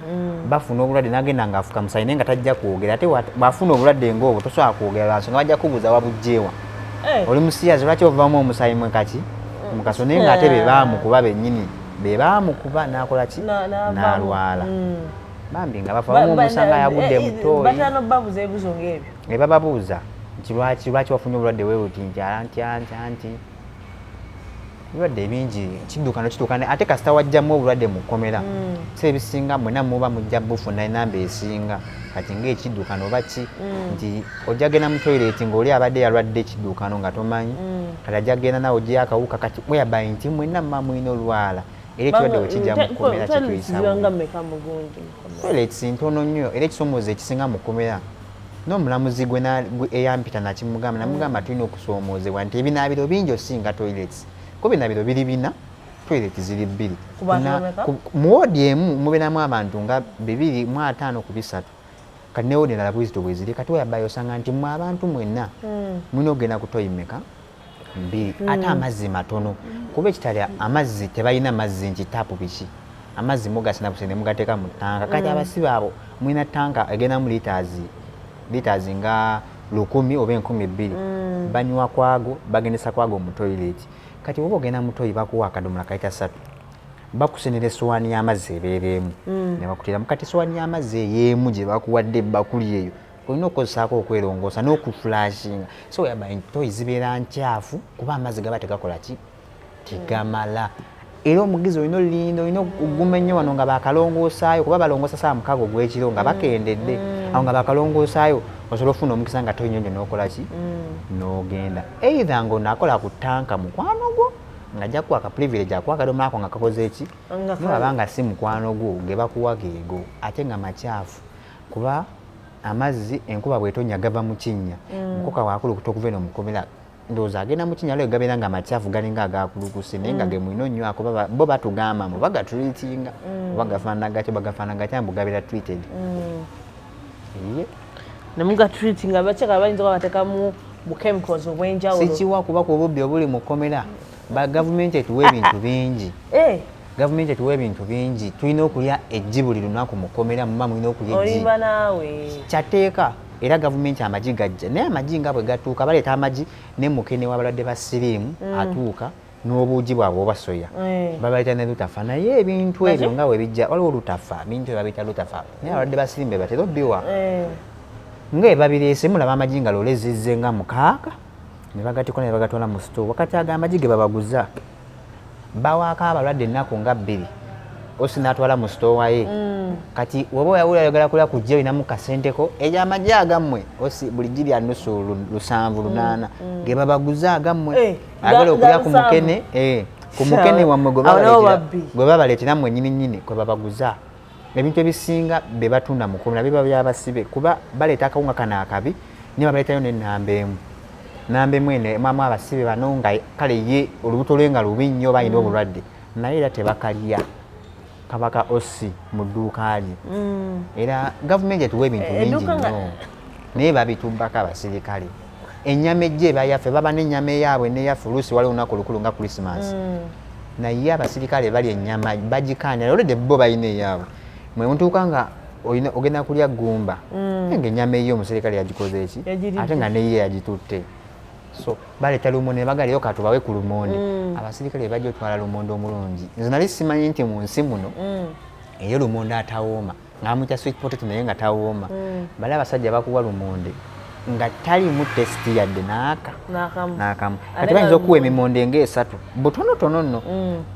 B: bafuna obulwadde n'agenda ng'afuka musayi naye nga tajja kwogera ate bw'afuna obulwadde ng'obwo tosobola kwogera lwansonga bajja kubuuza wabujjeewa oli musiyazi lwaki ovamu omusayi mwekaki mukaso naye ng'ate be baamukuba bennyini be baamukuba n'akola ki n'alwala bambi nga bafa omusanga yagudde mutooyi
C: batano babuuza ebibuuzo ng'ebyo
B: ne bababuuza nti lwaki wafunye obulwadde weebuti nti anti ebirwadde bingi kiddukano kituukana ate kasita wajjamu obulwadde mu kkomera si ebisinga mwena muba mujja bufuna enamba esinga kati ng'ekiddukano oba ki nti ojja genda mu toyireti ng'oli abadde yalwadde ekiddukano nga tomanyi kati ajja genda nawe ogyeyo akawuka kati weyabayi nti mwena muba mulina olwala era ekirwadde wekijja mu kkomera kituyisa ntono nnyo era ekisomooza ekisinga mu kkomera n'omulamuzi gwe eyampita nakimugamba namugamba tulina okusoomoozebwa nti ebinaabiro bingi osinga toilets ko binaabiro biri 4 toilets ziri 2 mu woodi emu mubeeramu abantu nga 250 ku 3 kati ne woodi endala bwizito bwe ziri kati weyabayo osanga nti mwe abantu mwenna mulina okugenda ku toyimeka 2 ate amazzi matono kuba ekitali amazzi tebalina mazzi nti tapu biki amazzi mugasina busene mugateeka mu tanka kati abasibe abo mulina tanka egenda mu liters nga 10 oba 12 banywa kwago bagendesa kwago mu toilet kati oba ogenda mu toyi bakuwa akadomola kaita 3 bakusenera essowaani y'amazzi ebeereemu ne bakutera mukati essowaani y'amazzi ey'emu gye bakuwadde bakuli eyo olina okukozesaako okwerongoosa n'okuflashinga so yabaye toyi zibeera nkyafu kuba amazzi gaba tegakola ki tegamala era omugizi olina olinda olina okuguma ennyo wano nga bakalongoosaayo kuba balongoosa saa 6 ogw'ekiro nga bakendedde awo nga bakalongoosaayo osobola ofuna omukisa nga toyinyonyo n'okola ki n'ogenda either ng'onaakola ku tanka mukwano gwo ng'ajja kuwa ka privilege akuwa akadomola ako nga kakoze eki nibaba nga si mukwano gwo ge bakuwa geego ate nga makyafu kuba amazzi enkuba bw'etonnya gava mu kinnya mukoka waakulu okuva eno mukomera ndowooza agenda mu kinnya lwe gabeera nga makyafu galinga agakulukuse naye nga ge mulina onnywako bo batugamba mbu bagatreatinga oba gafaanana gatyo bagafaanana gatya mbu gabeera treated
C: ne mugatreatinga bakyeka bayinza okuba bateeka mu chemicals obw'enjawulo
B: sikiwa kuba ku bubbi obuli mu kkomera gavumenti etuwa ebintu bingi gavumenti etuwa ebintu bingi tulina okulya eggi buli lunaku mu kkomera muba mulina okulya eggi
C: olimba naawe
B: kyateeka era gavumenti amagi gajja naye amagi nga bwe gatuuka baleeta amagi ne mukene w'abalwadde ba siriimu atuuka n'obuugi bwabwe obasoya babayita ne lutafa naye ebintu ebyo nga webijja waliwo lutafa bintu babiyita lutafa naye abalwadde basirimbe batera obbiwa nga babireese mulaba amagi nga lolezizze nga 6 ne bagatiko ne bagatwala mu store wakati ag'amagi ge babaguza bawaako abalwadde ennaku nga 2 osi n'atwala mu store waye kati woba oyawula ayogera kulya kujja olinamu kasenteko egy'amagi agammwe osi buli giri anusu 7 8 ge babaguza agammwe agala okulya ku mukene ku mukene wammwe gwe babaleetera mmwe nnyini kwe babaguza ebintu ebisinga be batunda mu kuluna biba byabasibe kuba baleeta akawunga kana akabi ne babaleetayo n'ennamba emu namba emu eno mamu abasibe bano nga kale ye olubuto lwe nga lubi nnyo balina obulwadde naye era tebakalya kabaka osi mu dduuka lye era gavumenti etuwa ebintu bingi nnyo naye babitubbako abasirikale ennyama ejja ebayaffe baba n'ennyama eyaabwe neyaffe oluusi waliwo olunaku olukulu nga Christmas naye abasirikale bali ennyama bagikaanira olwedde bo balina eyaabwe mwe mutuuka nga ogenda kulya gumba nga ennyama eyo omusirikale yagikoze eki ate nga neye yagitutte so baleeta lumonde bagaleyo katubawe ku lumonde abasirikale bajja otwala lumonde omulungi nze nali simanyi nti mu nsi muno eyo lumonde atawooma ng'amuyita sweet potato naye nga tawooma bali abasajja bakuwa lumonde nga talimu tesiti yadde n'akamu kati bayinza okuwa emimonde nga3 butonotono nno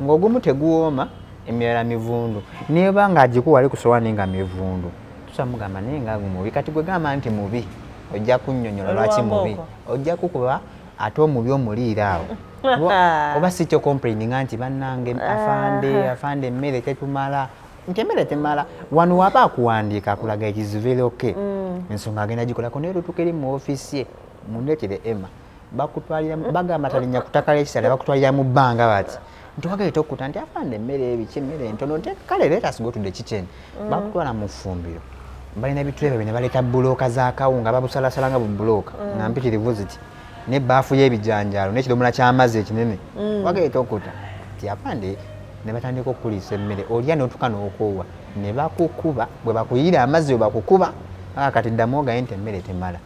B: ng'ogumu teguwooma emirala mivundu neba nga agikuwa ali ku sowaani nga mivundu tusamugamba naye nga mubi kati gwe gamba nti mubi ojja kunnyonnyola lwaki mubi ojja kukuba ate omubi omuliira awo oba si kyo complaininga nti bannange afande emmere tetumala nti emmere temala wano waba akuwandiika akulaga ekizivere ensonga agenda gikolako naye lutuka eri mu ofiisi ye mundeetere Emma bakutwalira bagamba talinya kutakala ekisale bakutwalira mu bbanga bati nti wagaleeta okkuta nti afande emmere ebiki emmere entono nti kale let us go to the kitchen bakutwala mu ffumbiro balina ebitulebe bine baleeta bulooka za kawunga babusalasala nga bubulooka nga mpitirivu ziti n'ebbaafu y'ebijanjaalo n'ekidomola ky'amazzi ekinene wagaleeta okkuta nti afande ne batandika okuliisa emmere olya n'otuka n'okoowa ne bakukuba bwe bakuyiira amazzi bwe bakukuba kati ddamu ogaye nti emmere temala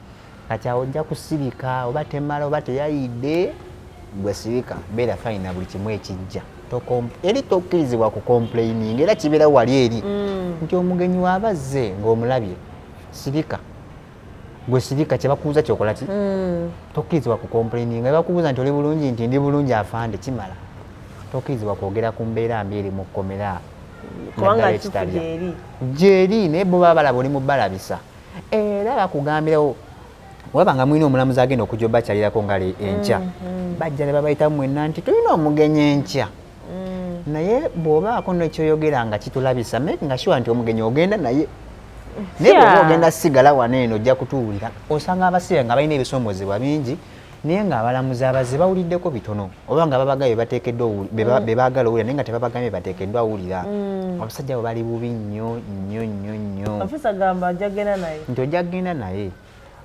B: kati awo ojja kusirika oba temala oba teyayidde gwe sirika beera fayina buli kimu ekijja eri tokkirizibwa ku complaining era kibeera wali eri nti omugenyi waabazze ng'omulabye sirika gwe sirika kyebakubuuza kyokola ki tokkirizibwa ku complaining bakubuuza nti oli bulungi nti ndi bulungi afande kimala tokkirizibwa kwogera ku mbeera mbi eri mu kkomera
C: kubanga
B: gyeri naye bo baba balaba oli mu balabisa era bakugambirawo waba nga mulina omulamuzi agenda okujja obakyalirako nga enkya bajja ne babayitamu mwenna nti tulina omugenyi enkya naye bw'obaako nekyoyogera nga kitulabisa maybe nga sure nti omugenyi ogenda naye naye bw'oba ogenda sigala wano eno ojja kutuwulira osanga abasibe nga balina ebisoomozebwa bingi naye ng'abalamuzi abazze bawuliddeko bitono oba nga babagayo be baagala owulira naye nga tebabagambye bateekeddwa awulira abasajja abo bali bubi nnyo nnyo nnyo nnyo
C: afisa gamba ajja genda naye
B: nti ojja kgenda naye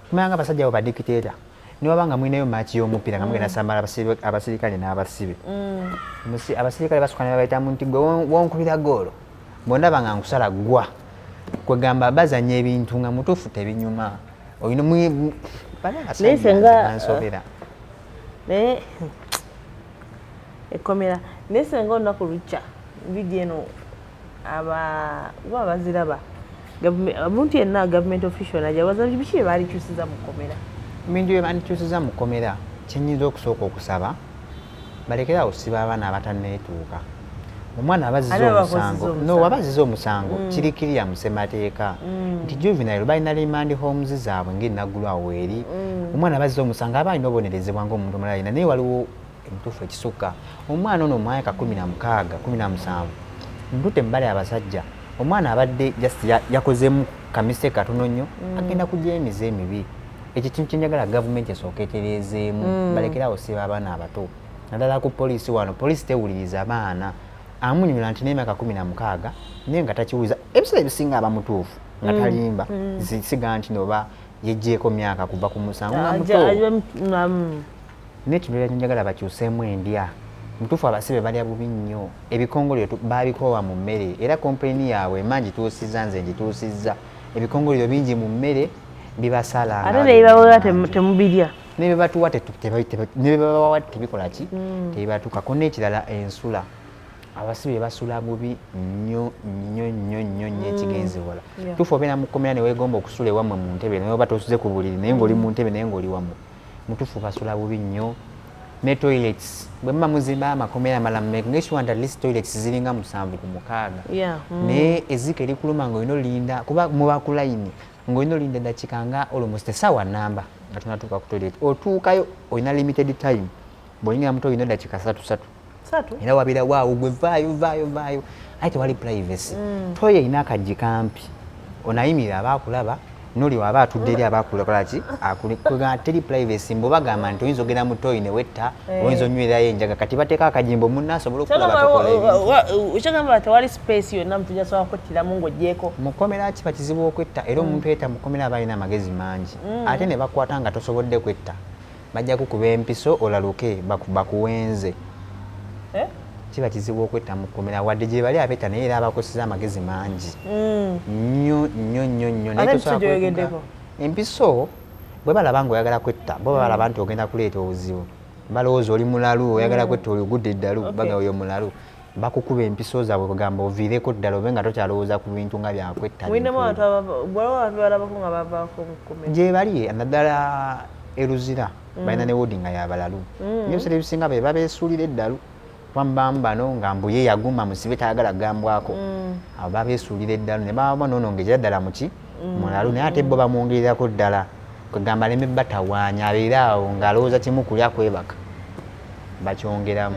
B: kumanya nga abasajja abo badikiteeta niwaba nga mulinayo maaki y'omupiira nga mugenda sambala abasirikale n'abasibe abasirikale basukka ne babayitamu nti gwe wonkubira goolo bw'ondaba nga nkusala ggwa kwegamba bazanya ebintu nga mutuufu tebinyuma olina nsobera
C: naye ekkomera naye senga olunaku lukya vidiyo eno abaziraba omuntu yenna gavumenti official najabaza biki bye baalikyusiza mu kkomera
B: ebintu bye bandikyusiza mu kkomera kyenyinza okusooka okusaba balekerawo siba abaana abatanneetuuka omwana abaziza omusango kirikirya mu ssemateeka nti juvenile balina remand homes zaabwe ng'enaggulu awo eri omwana abaziza omusango aba alina obonerezebwa ng'omuntu omulala alina naye waliwo emituufu ekisukka omwana ono omwaka 16 17 ntute mbale abasajja omwana abadde just yakozemu kamise katono nnyo agenda kujja emize emibi ekyo kintu kyenjagala gavumenti esooka etereezeemu balekerawo siba abaana abato naddala ku poliisi wano poliisi tewuliriza abaana amunyumira nti n'emyaka 16 naye nga takiwuliza ebiseera ebisinga aba mutuufu nga talimba siga nti noba yeggyeko myaka kuva ku musango nga muto naye kino kyenjagala bakyuseemu endya mutuufu abasibe balya bubi nnyo ebikongolero babikoowa mu mmere era kompeni yaabwe ema ngituusizza nze ngituusizza ebikongolero bingi mu mmere bibasala
C: ate nebibawola temubirya
B: ne bye batuwa tebikola ki tebibatuukako. N'ekirala ensula abasibe basula bubi nnyo ekigenzi wala tufu obeera mu kkomera ne weegomba okusula ewammwe mu ntebe naye oba tosuze ku buliri naye ng'oli mu ntebe naye ng'oli wammwe mutufu basula bubi nnyo. Ne toilets bwe muba muzimba amakomera amalala ng'ekiwanda at least toilets ziringa 7 ku 6 naye ezzike likuluma ng'olina olinda kuba muba ku layini ng'olina olinda eddakiika nga almost essaawa nnamba nga tunatuuka ku toilet. Otuukayo olina limited time bw'oyingira muto olina eddakiika 3 era wabira waawo gwe vaayo aye tewali privacy. Toyo erina akajji kampi onayimirira abaakulaba noli waba atudde eri abaakukola ki akulega teri privacy mbo bagamba nti oyinza ogenda mu toyi ne wetta oyinza onywerayo enjaga kati bateeka akajimbo munna asobola okulaba tokola ebintu.
C: Okyagamba tewali space yonna muntu gyasobola kwettiramu ng'ogyeko
B: mu kkomera kiba kizibu okwetta era omuntu yetta mu kkomera aba alina amagezi mangi ate ne bakwata nga tosobodde kwetta bajja kukuba empiso olaluke bakuwenze. Kiba kizibu okwetta mu kkomera wadde gye bali abetta naye era abakoseza amagezi mangi nnyo. Empiso bwe balaba ng'oyagala kwetta bo balaba nti ogenda kuleeta obuzibu balowooza oli mulalu oyagala kwetta oli ogudde eddalu baga oyo mulalu bakukuba empiso zaabwe kugamba oviireko ddala obe nga tokyalowooza ku bintu nga byakwetta. Gye bali naddala eruzira balina ne woodi nga yabalalu nyo bisera ebisinga be babeesuulira eddalu wambamu bano nga mbuye yaguma musibe tayagala gambwako abo babeesuulira eddalu ne baba noonongera ddala muki mulalu naye ate bo bamwongererako ddala kwegamba leme batawaanya abeera awo ng'alowooza kimu kulya kwebaka bakyongeramu.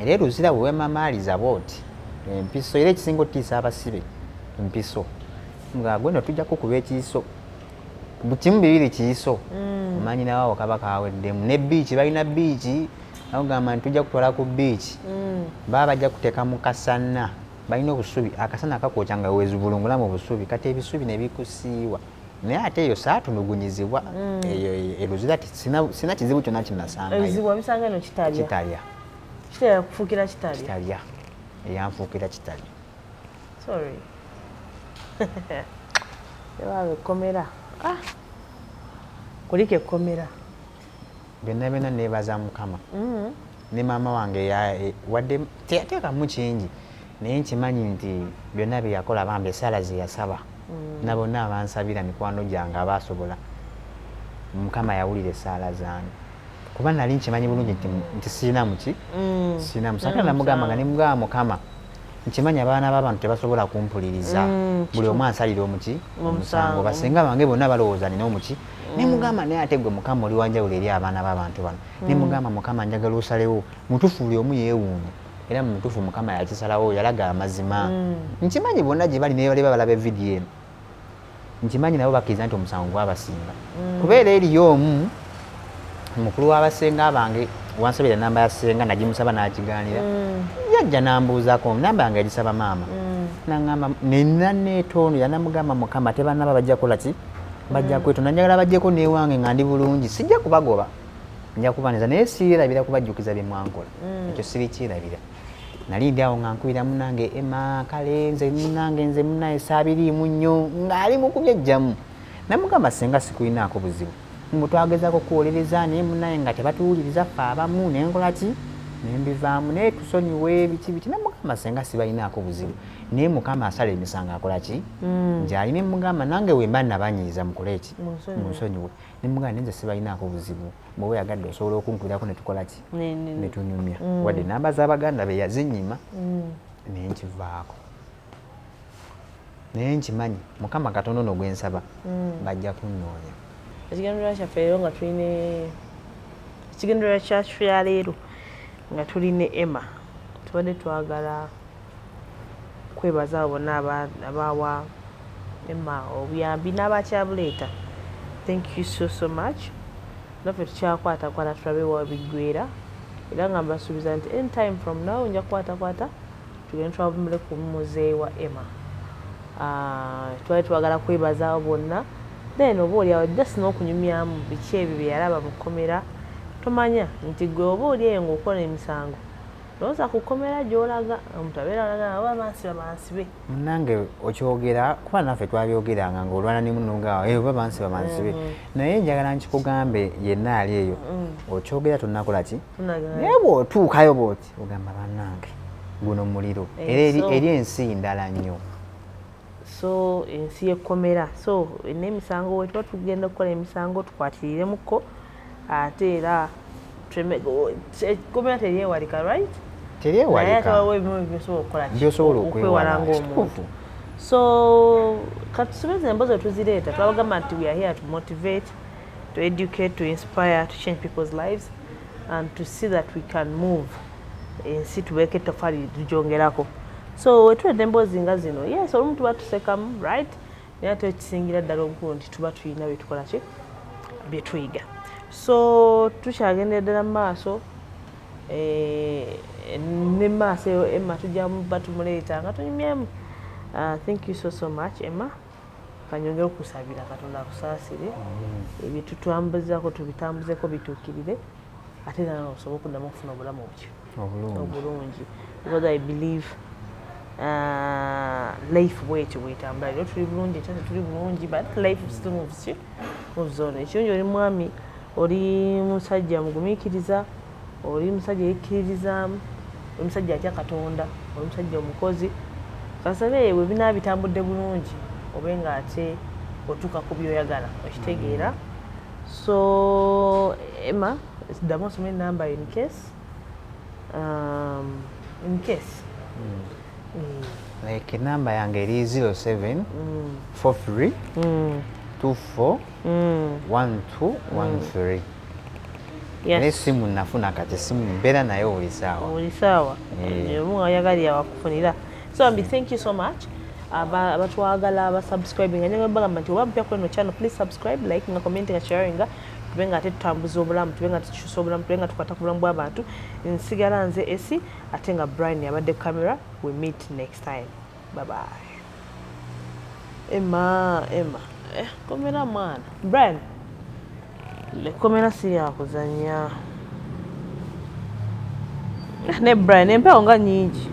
B: Era eruzira bwe wemamaaliza booti empiso era ekisinga ottiisa abasibe empiso nga gwe no tujja kukuba ekiiso kimu bibiri kiiso omanyi nawaawo kaba kaweddemu. Ne biiki balina biiki agamba nti tujja kutwala ku biiki baba bajja kuteeka mu kasana balina obusubi akasana akakwokya nga weezubulungula mu busubi kati ebisubi ne bikusiiwa naye ate eyo saatulugunyizibwa eyo eruzira ti sina kizibu kyonna kinasangayo kitalya eyanfuukira kitalya.
C: Ekkomera kuliko ekkomera
B: byonna neebaza Mukama ne maama wange wadde teyateekamu kingi naye nkimanyi nti byonna bye yakola bambi esaala ze yasaba na bonna abansabira mikwano gyange abaasobola Mukama yawulira esaala zange kuba nali nkimanyi bulungi nti siinamu ki siinamu saka namugamba nga nemugamba Mukama nkimanyi abaana b'abantu tebasobola kumpuliriza buli omu ansalira omuki omusango basenga bange bonna balowooza nina omuki nemugamba naye ate gwe Mukama oli wanjawulo eri abaana b'abantu bano nemugamba Mukama njagala osalewo mutufu buli omu yeewuunye era mutufu Mukama yakisalawo yalaga amazima nkimanyi bonna gye bali nebale balaba evidiyo eno nkimanyi nabo bakkiriza nti omusango gwabasinga kubeera eriyo omu mukulu w'abasenga bange wansabira namba ya senga nagimusaba n'akigaanira yajja nambuuzako namba yange yagisaba maama nangamba nina neetono yanamugamba Mukama tebanaba bajja kukola ki bajja kwetonda njagala bajjeko newange nga ndi bulungi sijja kubagoba nja kubaniza naye siirabira kubajjukiza bye mwankola ekyo sirikiirabira nali ndi awo nga nkubira munange Emma kale nze munange nze munaye saabiriimu nnyo ng'ali mukubya ejjamu namugamba senga sikulinaako buzibu mbu twagezaako kuwolereza naye munaye nga tebatuwuliriza ffe abamu nenkola ki nembivaamu naye tusonyiwe biki namugamba senga sibalinaako buzibu naye Mukama asala emisango akola ki ngyali nemugamba nange wemba nabanyiiza mukole ki munsonyiwe nemugamba nenze sibalinaako buzibu bwewe yagadde osobola okunkubirako netukola ki netunyumya wadde namba z'Abaganda be yazinyima naye nkivaako naye nkimanyi Mukama katono no gwensaba bajja kunnoonya.
C: Ekigendererwa kyaffe leero nga tulina ekigendererwa kyaffe ya leero nga tulina Emma tubadde twagala kwebaza abo bonna abaawa Emma obuyambi n'abakyabuleeta. Thank you so much. Naffe tukyakwatakwata tulabe wa biggweera era nga mbasuubiza nti anytime from now nja kukwatakwata tugende twavumule ku muzeeyi wa Emma. Twali twagala kwebaza abo bonna then oba oliawo just n'okunyumyamu biki ebyo bye yalaba mu kkomera tomanya nti gwe oba oli eyo ng'okola emisango looza kukomera gy'olaga omuntu abeera alaga aba bansibe
B: nange okyogera kuba naffe twabyogeranga ng'olwana ne munno nga oba bansibe naye njagala nkikugambe yenna ali eyo okyogera tonnakola ki naye bw'otuukayo bw'oti ogamba bannange guno muliro era eri ensi ndala nnyo
C: so ensi yekomera so n'emisango we tuba tugenda okukola emisango tukwatiriremukko ate era komera teryewalika right
B: teryewalikabyosobola okwewalanga omuntu
C: so katusubeze embozi tuzireeta twabagamba nti we are here to motivate, to educate, to inspire, to change people's lives and to see that we can move ensi tubeeko ettoffaali tugyongerako so wetuledde emboozi nga zino yes olumu tuba tusekamu right naye ate ekisingira ddala obukulu nti tuba tulina byetukola ki byetuyiga so tukyagendera ddala mu maaso ne maaso eyo Emma tujjamu batumuleeta nga tunyumyemu thank you so much Emma kanyongera okusabira Katonda akusaasire ebitutwambuzako tubitambuzeko bituukirire ate nana osobola okuddamu okufuna obulamu obulungi because I believe life bwetyo bwetambula era tuli bulungi ate tuli bulungi but life still moves on ekirungi oli mwami oli musajja mugumiikiriza oli musajja yekkiririzaamu oli musajja atya Katonda oli musajja omukozi kasabe bwe bina bitambudde bulungi obe nga ate otuuka ku byoyagala okitegeera so Emma ddamu osoma enamba in case
B: like enamba yange eri 07 43 24 1213 n'essimu nafuna kati essimu mbeera naye buli saawa
C: omu ayagalira wakufunira so ambi thank you so much abatwagala abasubscribing nga bagamba nti oba mpya kweno channel please subscribe like nga comment nga sharing tube nga ate tutambuza obulamu tube nga tukyusa obulamu tube nga tukwata ku bulamu bw'abantu nsigala nze esi ate nga Brian yabadde camera we meet next time bye bye Emma komera mwana Brian komera si yakuzanya ne Brian empewo nga nyingi